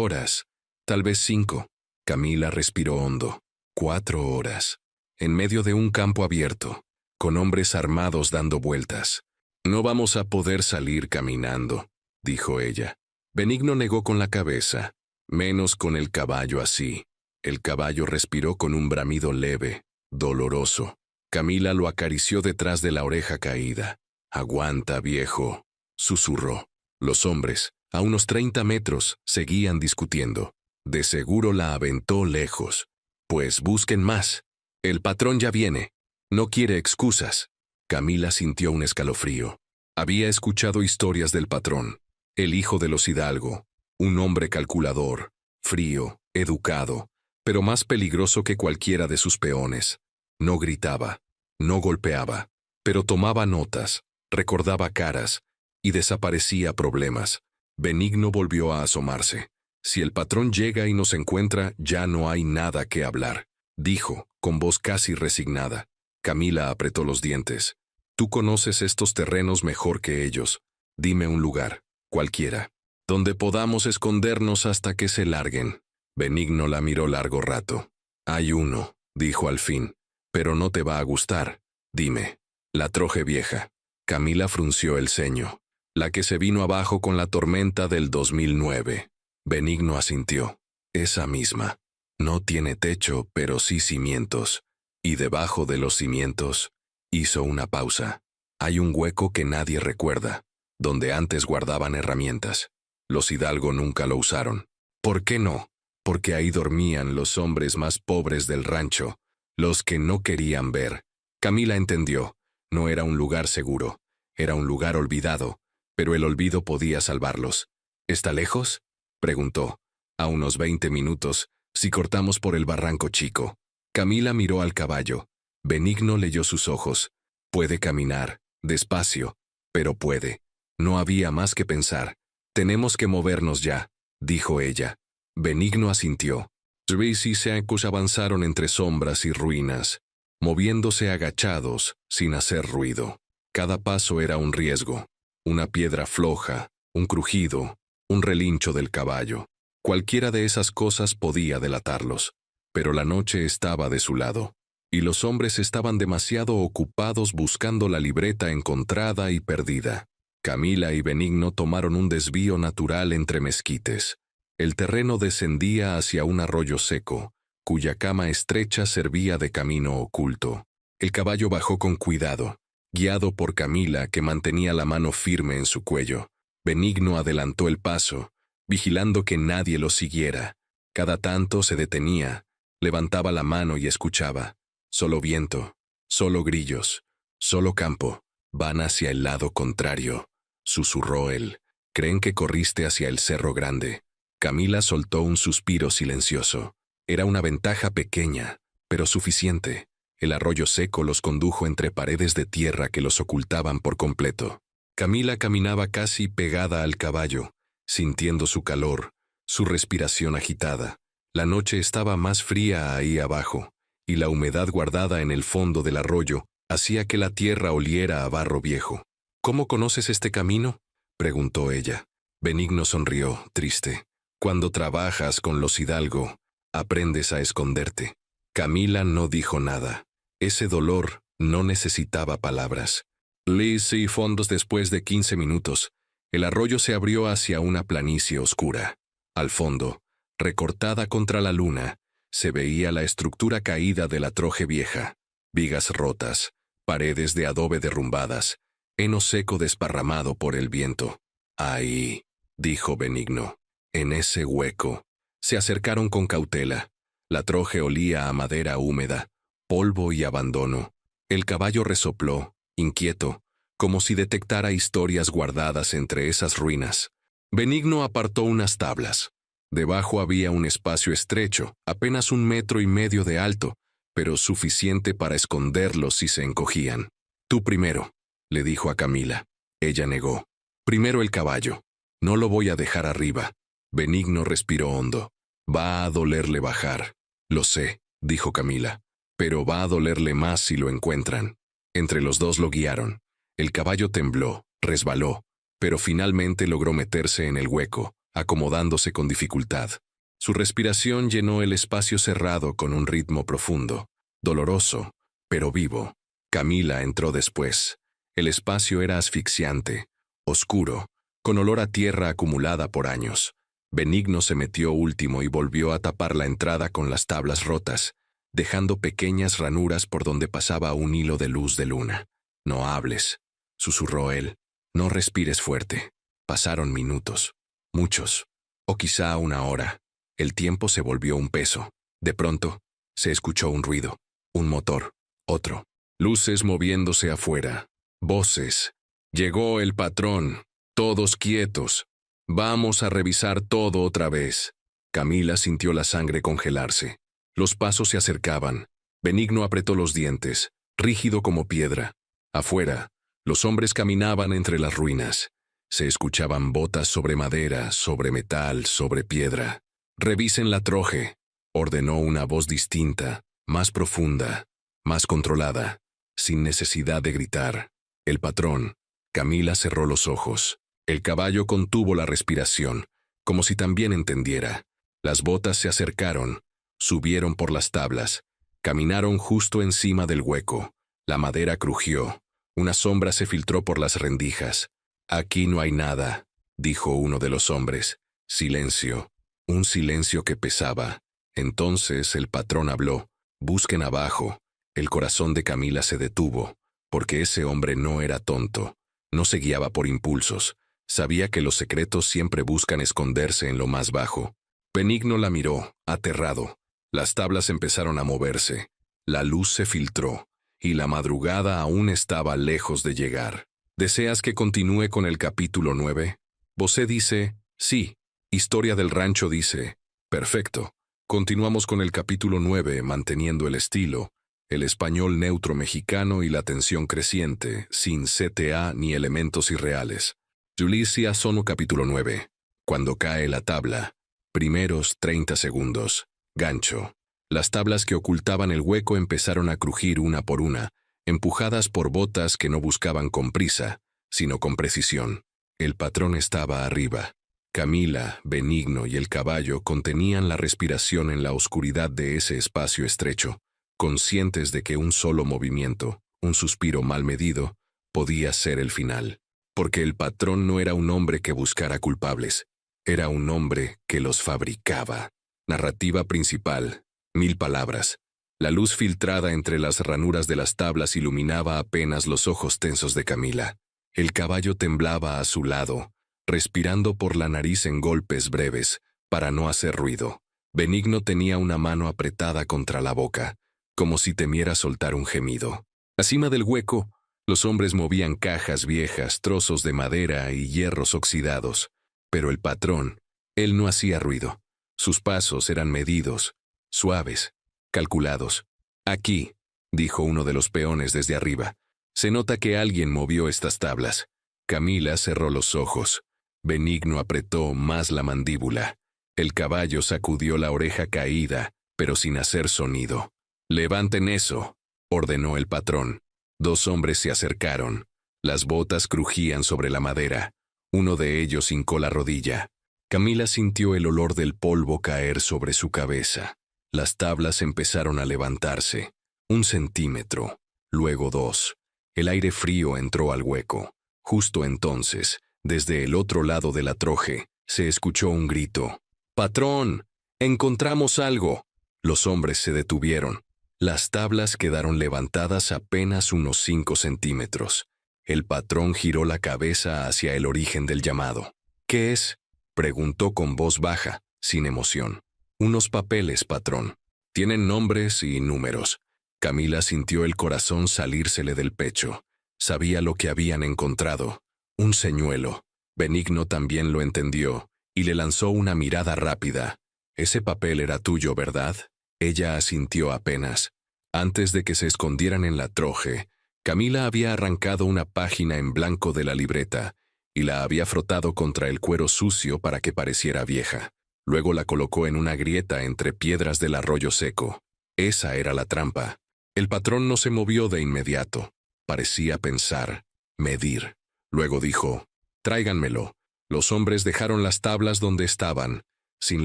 horas, tal vez 5». Camila respiró hondo. 4 horas. En medio de un campo abierto, con hombres armados dando vueltas. «No vamos a poder salir caminando», dijo ella. Benigno negó con la cabeza. «Menos con el caballo así». El caballo respiró con un bramido leve, doloroso. Camila lo acarició detrás de la oreja caída. «Aguanta, viejo», susurró. Los hombres, a unos 30 metros, seguían discutiendo. De seguro la aventó lejos. «Pues busquen más. El patrón ya viene. No quiere excusas». Camila sintió un escalofrío. Había escuchado historias del patrón, el hijo de los Hidalgo, un hombre calculador, frío, educado, pero más peligroso que cualquiera de sus peones. No gritaba, no golpeaba, pero tomaba notas, recordaba caras y desaparecía problemas. Benigno volvió a asomarse. «Si el patrón llega y nos encuentra, ya no hay nada que hablar», dijo, con voz casi resignada. Camila apretó los dientes. «Tú conoces estos terrenos mejor que ellos. Dime un lugar, cualquiera, donde podamos escondernos hasta que se larguen». Benigno la miró largo rato. «Hay uno», dijo al fin, «pero no te va a gustar. Dime». «La Troje Vieja». Camila frunció el ceño. «La que se vino abajo con la tormenta del 2009. Benigno asintió. «Esa misma. No tiene techo, pero sí cimientos. Y debajo de los cimientos», hizo una pausa, «hay un hueco que nadie recuerda, donde antes guardaban herramientas. Los Hidalgo nunca lo usaron. ¿Por qué no? Porque ahí dormían los hombres más pobres del rancho, los que no querían ver». Camila entendió. No era un lugar seguro, era un lugar olvidado, pero el olvido podía salvarlos. «¿Está lejos?», preguntó. «A unos 20 minutos, si cortamos por el barranco chico». Camila miró al caballo. Benigno leyó sus ojos. «Puede caminar, despacio, pero puede». No había más que pensar. «Tenemos que movernos ya», dijo ella. Benigno asintió. Tracy y Seacus avanzaron entre sombras y ruinas, moviéndose agachados, sin hacer ruido. Cada paso era un riesgo. Una piedra floja, un crujido, un relincho del caballo. Cualquiera de esas cosas podía delatarlos. Pero la noche estaba de su lado, y los hombres estaban demasiado ocupados buscando la libreta encontrada y perdida. Camila y Benigno tomaron un desvío natural entre mezquites. El terreno descendía hacia un arroyo seco, cuya cama estrecha servía de camino oculto. El caballo bajó con cuidado, guiado por Camila, que mantenía la mano firme en su cuello. Benigno adelantó el paso, vigilando que nadie lo siguiera. Cada tanto se detenía, levantaba la mano y escuchaba. Solo viento, solo grillos, solo campo. «Van hacia el lado contrario», susurró él. «Creen que corriste hacia el Cerro Grande». Camila soltó un suspiro silencioso. Era una ventaja pequeña, pero suficiente. El arroyo seco los condujo entre paredes de tierra que los ocultaban por completo. Camila caminaba casi pegada al caballo, sintiendo su calor, su respiración agitada. La noche estaba más fría ahí abajo, y la humedad guardada en el fondo del arroyo hacía que la tierra oliera a barro viejo. ¿Cómo conoces este camino?, preguntó ella. Benigno sonrió, triste. Cuando trabajas con los Hidalgo, aprendes a esconderte. Camila no dijo nada. Ese dolor no necesitaba palabras. Lis y fondos después de 15 minutos. El arroyo se abrió hacia una planicie oscura. Al fondo, recortada contra la luna, se veía la estructura caída de la troje vieja. Vigas rotas, paredes de adobe derrumbadas, heno seco desparramado por el viento. Ahí, dijo Benigno, en ese hueco. Se acercaron con cautela. La troje olía a madera húmeda, polvo y abandono. El caballo resopló, inquieto, como si detectara historias guardadas entre esas ruinas. Benigno apartó unas tablas. Debajo había un espacio estrecho, apenas 1,5 metros de alto, pero suficiente para esconderlos si se encogían. Tú primero, le dijo a Camila. Ella negó. Primero el caballo. No lo voy a dejar arriba. Benigno respiró hondo. Va a dolerle bajar. Lo sé, dijo Camila, pero va a dolerle más si lo encuentran. Entre los dos lo guiaron. El caballo tembló, resbaló, pero finalmente logró meterse en el hueco, acomodándose con dificultad. Su respiración llenó el espacio cerrado con un ritmo profundo, doloroso, pero vivo. Camila entró después. El espacio era asfixiante, oscuro, con olor a tierra acumulada por años. Benigno se metió último y volvió a tapar la entrada con las tablas rotas, dejando pequeñas ranuras por donde pasaba un hilo de luz de luna. No hables, susurró él. No respires fuerte. Pasaron minutos, muchos, o quizá 1 hora. El tiempo se volvió un peso. De pronto, se escuchó un ruido, un motor, otro. Luces moviéndose afuera, voces. Llegó el patrón, todos quietos. Vamos a revisar todo otra vez. Camila sintió la sangre congelarse. Los pasos se acercaban. Benigno apretó los dientes, rígido como piedra. Afuera, los hombres caminaban entre las ruinas. Se escuchaban botas sobre madera, sobre metal, sobre piedra. Revisen la troje, ordenó una voz distinta, más profunda, más controlada, sin necesidad de gritar. El patrón. Camila cerró los ojos. El caballo contuvo la respiración, como si también entendiera. Las botas se acercaron, subieron por las tablas, caminaron justo encima del hueco. La madera crujió, una sombra se filtró por las rendijas. Aquí no hay nada, dijo uno de los hombres. Silencio, un silencio que pesaba. Entonces el patrón habló. Busquen abajo. El corazón de Camila se detuvo, porque ese hombre no era tonto, no se guiaba por impulsos. Sabía que los secretos siempre buscan esconderse en lo más bajo. Benigno la miró, aterrado. Las tablas empezaron a moverse. La luz se filtró, y la madrugada aún estaba lejos de llegar. ¿Deseas que continúe con el capítulo 9? Bosé dice, sí. Historia del rancho dice, perfecto. Continuamos con el capítulo 9, manteniendo el estilo, el español neutro mexicano y la tensión creciente, sin CTA ni elementos irreales. Julicia Sono capítulo 9. Cuando cae la tabla. Primeros 30 segundos. Gancho. Las tablas que ocultaban el hueco empezaron a crujir una por una, empujadas por botas que no buscaban con prisa, sino con precisión. El patrón estaba arriba. Camila, Benigno y el caballo contenían la respiración en la oscuridad de ese espacio estrecho, conscientes de que un solo movimiento, un suspiro mal medido, podía ser el final. Porque el patrón no era un hombre que buscara culpables, era un hombre que los fabricaba. Narrativa principal, 1000 palabras. La luz filtrada entre las ranuras de las tablas iluminaba apenas los ojos tensos de Camila. El caballo temblaba a su lado, respirando por la nariz en golpes breves, para no hacer ruido. Benigno tenía una mano apretada contra la boca, como si temiera soltar un gemido. Acima del hueco, los hombres movían cajas viejas, trozos de madera y hierros oxidados. Pero el patrón, él no hacía ruido. Sus pasos eran medidos, suaves, calculados. Aquí, dijo uno de los peones desde arriba. Se nota que alguien movió estas tablas. Camila cerró los ojos. Benigno apretó más la mandíbula. El caballo sacudió la oreja caída, pero sin hacer sonido. «Levanten eso», ordenó el patrón. 2 hombres se acercaron. Las botas crujían sobre la madera. Uno de ellos hincó la rodilla. Camila sintió el olor del polvo caer sobre su cabeza. Las tablas empezaron a levantarse. 1 centímetro, luego 2. El aire frío entró al hueco. Justo entonces, desde el otro lado de la troje, se escuchó un grito. «¡Patrón! ¡Encontramos algo!». Los hombres se detuvieron. Las tablas quedaron levantadas apenas unos 5 centímetros. El patrón giró la cabeza hacia el origen del llamado. «¿Qué es?», preguntó con voz baja, sin emoción. «Unos papeles, patrón. Tienen nombres y números». Camila sintió el corazón salírsele del pecho. Sabía lo que habían encontrado. Un señuelo. Benigno también lo entendió, y le lanzó una mirada rápida. «Ese papel era tuyo, ¿verdad?». Ella asintió apenas. Antes de que se escondieran en la troje, Camila había arrancado una página en blanco de la libreta y la había frotado contra el cuero sucio para que pareciera vieja. Luego la colocó en una grieta entre piedras del arroyo seco. Esa era la trampa. El patrón no se movió de inmediato. Parecía pensar, medir. Luego dijo, «Tráiganmelo». Los hombres dejaron las tablas donde estaban, sin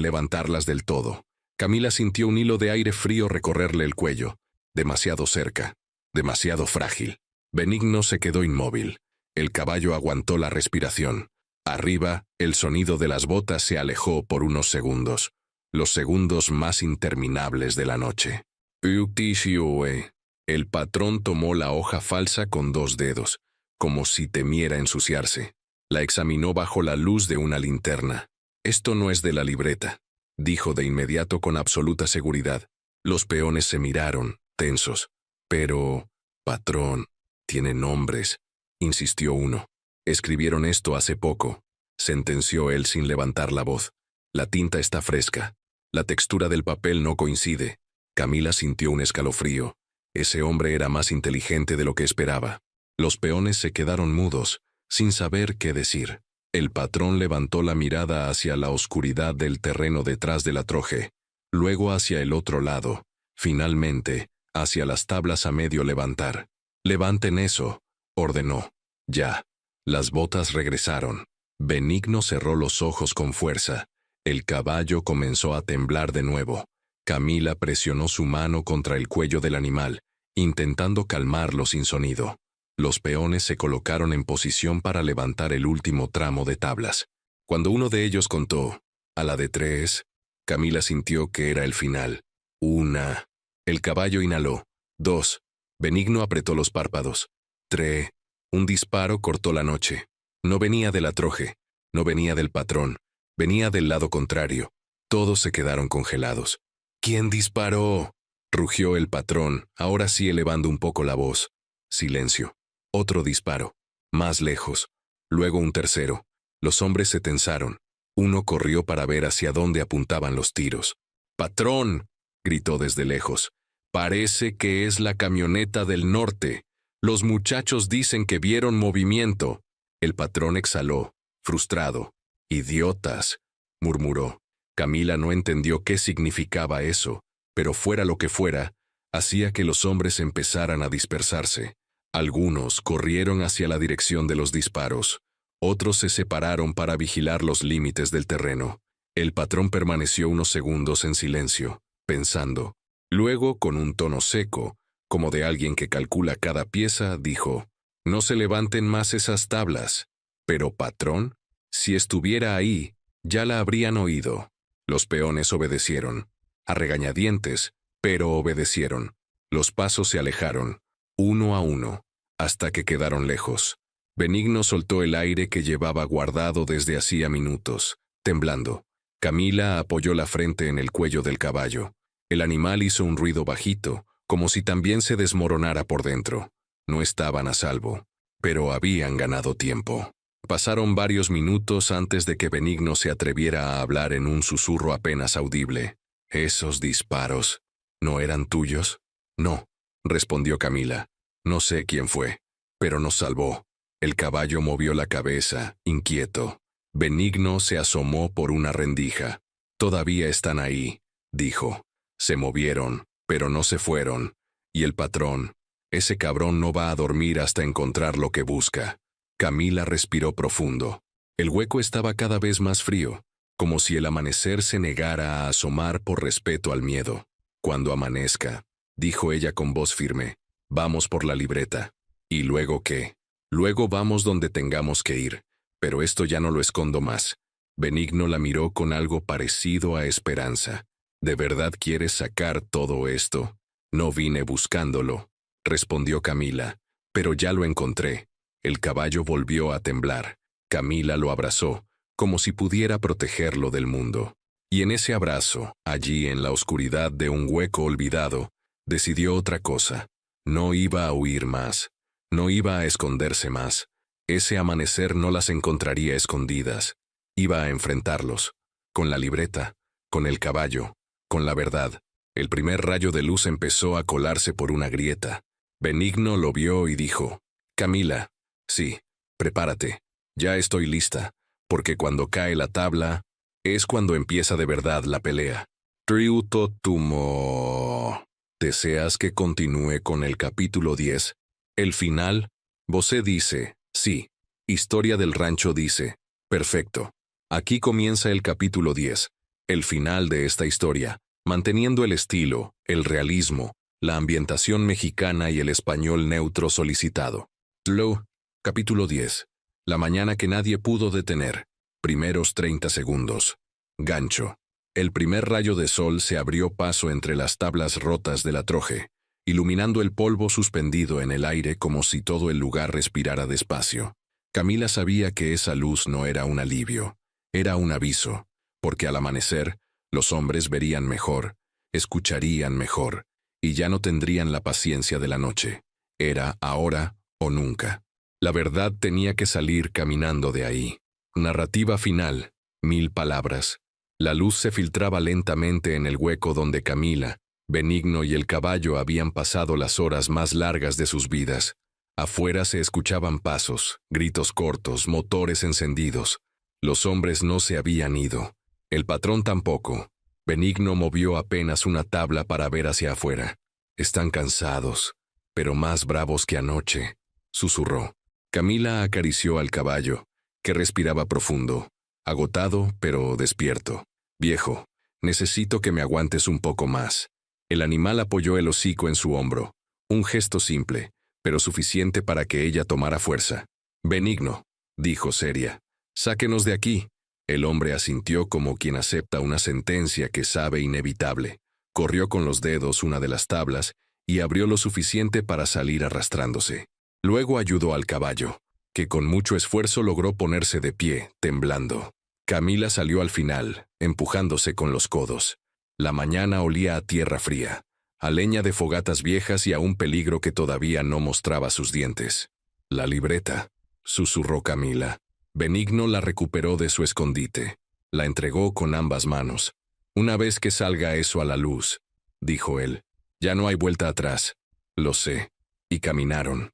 levantarlas del todo. Camila sintió un hilo de aire frío recorrerle el cuello. Demasiado cerca, demasiado frágil. Benigno se quedó inmóvil. El caballo aguantó la respiración. Arriba, el sonido de las botas se alejó por unos segundos. Los segundos más interminables de la noche. El patrón tomó la hoja falsa con 2 dedos, como si temiera ensuciarse. La examinó bajo la luz de una linterna. «Esto no es de la libreta», dijo de inmediato con absoluta seguridad. Los peones se miraron, tensos. «Pero, patrón, tiene nombres», insistió uno. «Escribieron esto hace poco», sentenció él sin levantar la voz. «La tinta está fresca. La textura del papel no coincide». Camila sintió un escalofrío. Ese hombre era más inteligente de lo que esperaba. Los peones se quedaron mudos, sin saber qué decir. El patrón levantó la mirada hacia la oscuridad del terreno detrás de la troje, luego hacia el otro lado, finalmente, hacia las tablas a medio levantar. «Levanten eso», ordenó. «Ya». Las botas regresaron. Benigno cerró los ojos con fuerza. El caballo comenzó a temblar de nuevo. Camila presionó su mano contra el cuello del animal, intentando calmarlo sin sonido. Los peones se colocaron en posición para levantar el último tramo de tablas. Cuando uno de ellos contó, a la de 3, Camila sintió que era el final. 1. El caballo inhaló. 2. Benigno apretó los párpados. 3. Un disparo cortó la noche. No venía de la troje, no venía del patrón, venía del lado contrario. Todos se quedaron congelados. «¿Quién disparó?», rugió el patrón, ahora sí elevando un poco la voz. Silencio. Otro disparo. Más lejos. Luego un tercero. Los hombres se tensaron. Uno corrió para ver hacia dónde apuntaban los tiros. «¡Patrón!», gritó desde lejos. «Parece que es la camioneta del norte. Los muchachos dicen que vieron movimiento». El patrón exhaló, frustrado. «Idiotas», murmuró. Camila no entendió qué significaba eso, pero fuera lo que fuera, hacía que los hombres empezaran a dispersarse. Algunos corrieron hacia la dirección de los disparos. Otros se separaron para vigilar los límites del terreno. El patrón permaneció unos segundos en silencio, pensando. Luego, con un tono seco, como de alguien que calcula cada pieza, dijo, «No se levanten más esas tablas». «Pero, patrón, si estuviera ahí, ya la habrían oído». Los peones obedecieron. A regañadientes, pero obedecieron. Los pasos se alejaron, uno a uno, hasta que quedaron lejos. Benigno soltó el aire que llevaba guardado desde hacía minutos, temblando. Camila apoyó la frente en el cuello del caballo. El animal hizo un ruido bajito, como si también se desmoronara por dentro. No estaban a salvo, pero habían ganado tiempo. Pasaron varios minutos antes de que Benigno se atreviera a hablar en un susurro apenas audible. Esos disparos, ¿no eran tuyos? No, respondió Camila. No sé quién fue, pero nos salvó. El caballo movió la cabeza, inquieto. Benigno se asomó por una rendija. Todavía están ahí, dijo. Se movieron, pero no se fueron. Y el patrón, ese cabrón no va a dormir hasta encontrar lo que busca. Camila respiró profundo. El hueco estaba cada vez más frío, como si el amanecer se negara a asomar por respeto al miedo. Cuando amanezca, dijo ella con voz firme, vamos por la libreta. ¿Y luego qué? Luego vamos donde tengamos que ir, pero esto ya no lo escondo más. Benigno la miró con algo parecido a esperanza. ¿De verdad quieres sacar todo esto? No vine buscándolo, respondió Camila, pero ya lo encontré. El caballo volvió a temblar. Camila lo abrazó, como si pudiera protegerlo del mundo. Y en ese abrazo, allí en la oscuridad de un hueco olvidado, decidió otra cosa. No iba a huir más. No iba a esconderse más. Ese amanecer no las encontraría escondidas. Iba a enfrentarlos. Con la libreta, con el caballo, con la verdad. El primer rayo de luz empezó a colarse por una grieta. Benigno lo vio y dijo, Camila, sí, prepárate. Ya estoy lista, porque cuando cae la tabla, es cuando empieza de verdad la pelea. Triuto tumo. ¿Deseas que continúe con el capítulo 10? El final, Bosé dice, sí. Historia del rancho dice, perfecto. Aquí comienza el capítulo 10, el final de esta historia, manteniendo el estilo, el realismo, la ambientación mexicana y el español neutro solicitado. Slow, capítulo 10. La mañana que nadie pudo detener. Primeros 30 segundos. Gancho. El primer rayo de sol se abrió paso entre las tablas rotas de la troje, iluminando el polvo suspendido en el aire como si todo el lugar respirara despacio. Camila sabía que esa luz no era un alivio, era un aviso, porque al amanecer, los hombres verían mejor, escucharían mejor, y ya no tendrían la paciencia de la noche. Era ahora o nunca. La verdad tenía que salir caminando de ahí. Narrativa final, 1000 palabras. La luz se filtraba lentamente en el hueco donde Camila, Benigno y el caballo habían pasado las horas más largas de sus vidas. Afuera se escuchaban pasos, gritos cortos, motores encendidos. Los hombres no se habían ido. El patrón tampoco. Benigno movió apenas una tabla para ver hacia afuera. Están cansados, pero más bravos que anoche, susurró. Camila acarició al caballo, que respiraba profundo, agotado pero despierto. Viejo, necesito que me aguantes un poco más. El animal apoyó el hocico en su hombro, un gesto simple, pero suficiente para que ella tomara fuerza. Benigno, dijo seria, sáquenos de aquí. El hombre asintió como quien acepta una sentencia que sabe inevitable. Corrió con los dedos una de las tablas y abrió lo suficiente para salir arrastrándose. Luego ayudó al caballo, que con mucho esfuerzo logró ponerse de pie, temblando. Camila salió al final, empujándose con los codos. La mañana olía a tierra fría, a leña de fogatas viejas y a un peligro que todavía no mostraba sus dientes. La libreta, susurró Camila. Benigno la recuperó de su escondite. La entregó con ambas manos. Una vez que salga eso a la luz, dijo él, ya no hay vuelta atrás. Lo sé. Y caminaron.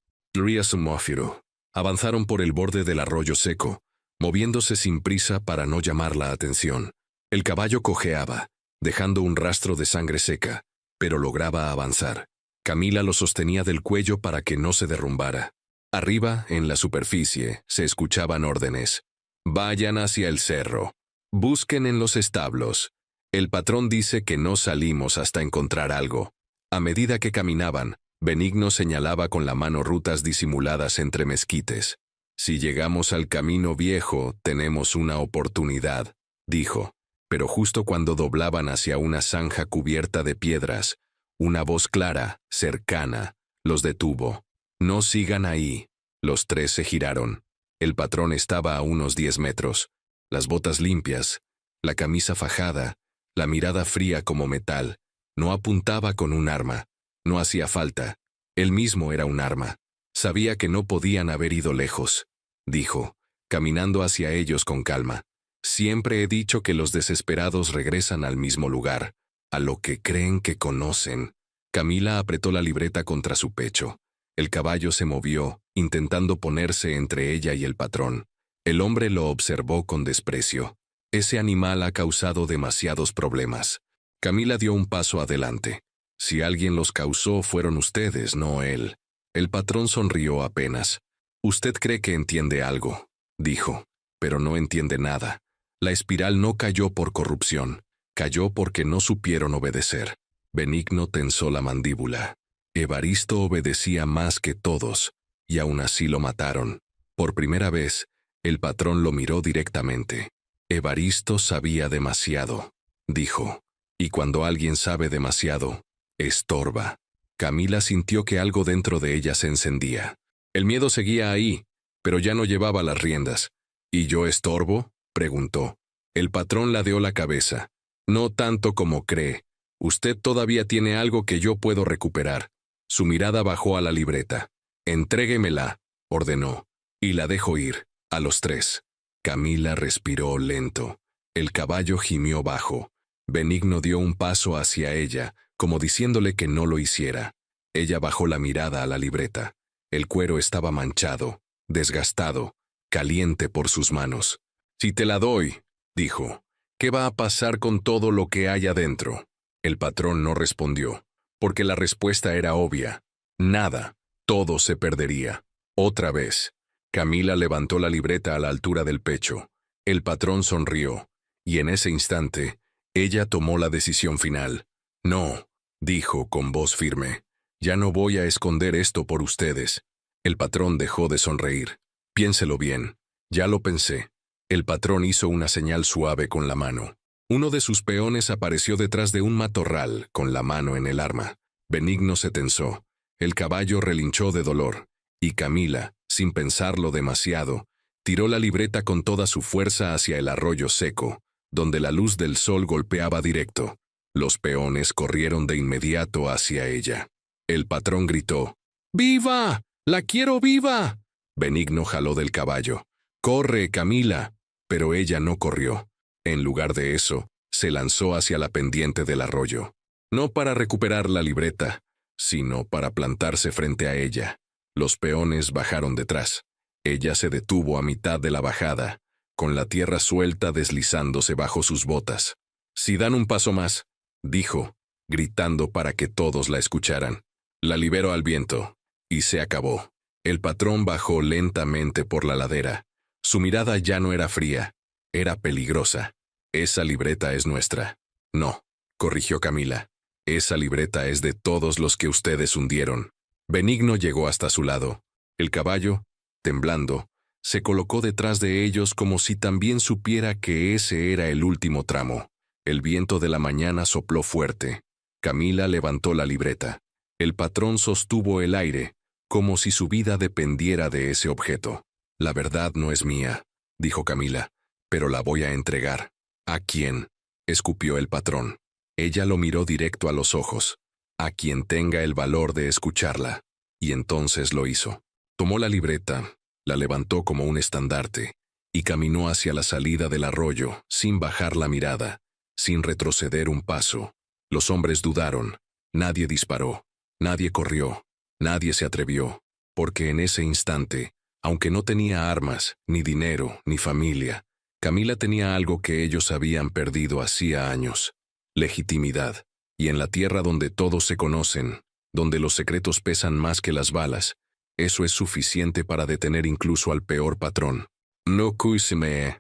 Avanzaron por el borde del arroyo seco, moviéndose sin prisa para no llamar la atención. El caballo cojeaba, dejando un rastro de sangre seca, pero lograba avanzar. Camila lo sostenía del cuello para que no se derrumbara. Arriba, en la superficie, se escuchaban órdenes. Vayan hacia el cerro. Busquen en los establos. El patrón dice que no salimos hasta encontrar algo. A medida que caminaban, Benigno señalaba con la mano rutas disimuladas entre mezquites. Si llegamos al camino viejo, tenemos una oportunidad, dijo. Pero justo cuando doblaban hacia una zanja cubierta de piedras, una voz clara, cercana, los detuvo. No sigan ahí. Los tres se giraron. El patrón estaba a unos 10 metros. Las botas limpias, la camisa fajada, la mirada fría como metal. No apuntaba con un arma. No hacía falta. Él mismo era un arma. Sabía que no podían haber ido lejos, dijo, caminando hacia ellos con calma. Siempre he dicho que los desesperados regresan al mismo lugar. a lo que creen que conocen. Camila apretó la libreta contra su pecho. El caballo se movió, intentando ponerse entre ella y el patrón. El hombre lo observó con desprecio. Ese animal ha causado demasiados problemas. Camila dio un paso adelante. Si alguien los causó, fueron ustedes, no él. El patrón sonrió apenas. Usted cree que entiende algo, dijo, pero no entiende nada. La espiral no cayó por corrupción, cayó porque no supieron obedecer. Benigno tensó la mandíbula. Evaristo obedecía más que todos, y aún así lo mataron. Por primera vez, el patrón lo miró directamente. Evaristo sabía demasiado, dijo, y cuando alguien sabe demasiado, estorba. Camila sintió que algo dentro de ella se encendía. El miedo seguía ahí, pero ya no llevaba las riendas. ¿Y yo estorbo?, preguntó. El patrón ladeó la cabeza. No tanto como cree. Usted todavía tiene algo que yo puedo recuperar. Su mirada bajó a la libreta. Entréguemela, ordenó, y la dejó ir, a los 3. Camila respiró lento. El caballo gimió bajo. Benigno dio un paso hacia ella, como diciéndole que no lo hiciera. Ella bajó la mirada a la libreta. El cuero estaba manchado, desgastado, caliente por sus manos. Si te la doy, dijo, ¿qué va a pasar con todo lo que hay adentro? El patrón no respondió, porque la respuesta era obvia. Nada, todo se perdería. Otra vez. Camila levantó la libreta a la altura del pecho. El patrón sonrió, y en ese instante, ella tomó la decisión final. No, dijo con voz firme. Ya no voy a esconder esto por ustedes. El patrón dejó de sonreír. Piénselo bien. Ya lo pensé. El patrón hizo una señal suave con la mano. Uno de sus peones apareció detrás de un matorral, con la mano en el arma. Benigno se tensó. El caballo relinchó de dolor. Y Camila, sin pensarlo demasiado, tiró la libreta con toda su fuerza hacia el arroyo seco, donde la luz del sol golpeaba directo. Los peones corrieron de inmediato hacia ella. El patrón gritó, ¡Viva! ¡La quiero viva! Benigno jaló del caballo. ¡Corre, Camila! Pero ella no corrió. En lugar de eso, se lanzó hacia la pendiente del arroyo. No para recuperar la libreta, sino para plantarse frente a ella. Los peones bajaron detrás. Ella se detuvo a mitad de la bajada, con la tierra suelta deslizándose bajo sus botas. Si dan un paso más, dijo, gritando para que todos la escucharan. La libero al viento. Y se acabó. El patrón bajó lentamente por la ladera. Su mirada ya no era fría, era peligrosa. Esa libreta es nuestra. No, corrigió Camila. Esa libreta es de todos los que ustedes hundieron. Benigno llegó hasta su lado. El caballo, temblando, se colocó detrás de ellos como si también supiera que ese era el último tramo. El viento de la mañana sopló fuerte. Camila levantó la libreta. El patrón sostuvo el aire, como si su vida dependiera de ese objeto. La verdad no es mía, dijo Camila, pero la voy a entregar. ¿A quién?, escupió el patrón. Ella lo miró directo a los ojos. A quien tenga el valor de escucharla. Y entonces lo hizo. Tomó la libreta, la levantó como un estandarte, y caminó hacia la salida del arroyo, sin bajar la mirada, sin retroceder un paso. Los hombres dudaron. Nadie disparó. Nadie corrió. Nadie se atrevió. Porque en ese instante, aunque no tenía armas, ni dinero, ni familia, Camila tenía algo que ellos habían perdido hacía años: legitimidad. Y en la tierra donde todos se conocen, donde los secretos pesan más que las balas, eso es suficiente para detener incluso al peor patrón. No cuisme.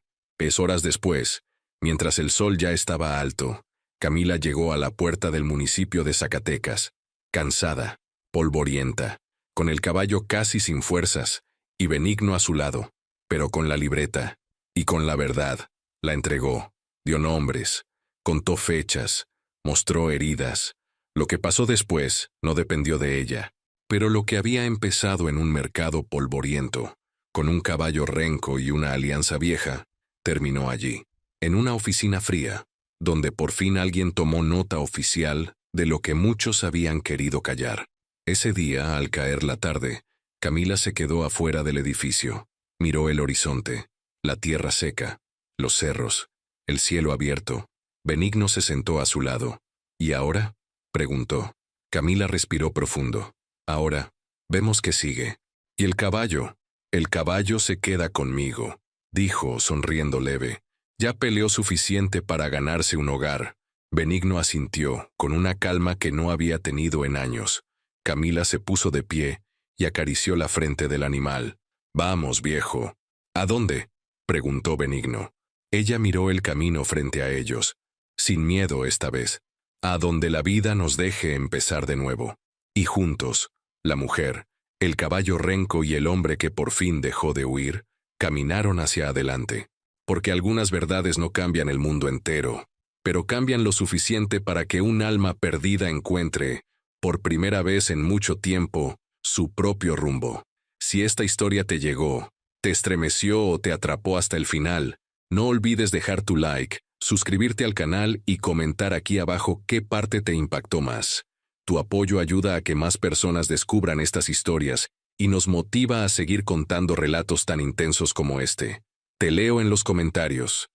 Horas después, mientras el sol ya estaba alto, Camila llegó a la puerta del municipio de Zacatecas, cansada, polvorienta, con el caballo casi sin fuerzas, y Benigno a su lado, pero con la libreta, y con la verdad. La entregó, dio nombres, contó fechas, mostró heridas. Lo que pasó después no dependió de ella, pero lo que había empezado en un mercado polvoriento, con un caballo renco y una alianza vieja, terminó allí, en una oficina fría, donde por fin alguien tomó nota oficial de lo que muchos habían querido callar. Ese día, al caer la tarde, Camila se quedó afuera del edificio. Miró el horizonte, la tierra seca, los cerros, el cielo abierto. Benigno se sentó a su lado. ¿Y ahora? Preguntó. Camila respiró profundo. Ahora, vemos que sigue. ¿Y el caballo? El caballo se queda conmigo, dijo, sonriendo leve. Ya peleó suficiente para ganarse un hogar. Benigno asintió, con una calma que no había tenido en años. Camila se puso de pie y acarició la frente del animal. Vamos, viejo. ¿A dónde? Preguntó Benigno. Ella miró el camino frente a ellos, sin miedo esta vez. A donde la vida nos deje empezar de nuevo. Y juntos, la mujer, el caballo renco y el hombre que por fin dejó de huir, caminaron hacia adelante. Porque algunas verdades no cambian el mundo entero, pero cambian lo suficiente para que un alma perdida encuentre, por primera vez en mucho tiempo, su propio rumbo. Si esta historia te llegó, te estremeció o te atrapó hasta el final, no olvides dejar tu like, suscribirte al canal y comentar aquí abajo qué parte te impactó más. Tu apoyo ayuda a que más personas descubran estas historias y nos motiva a seguir contando relatos tan intensos como este. Te leo en los comentarios.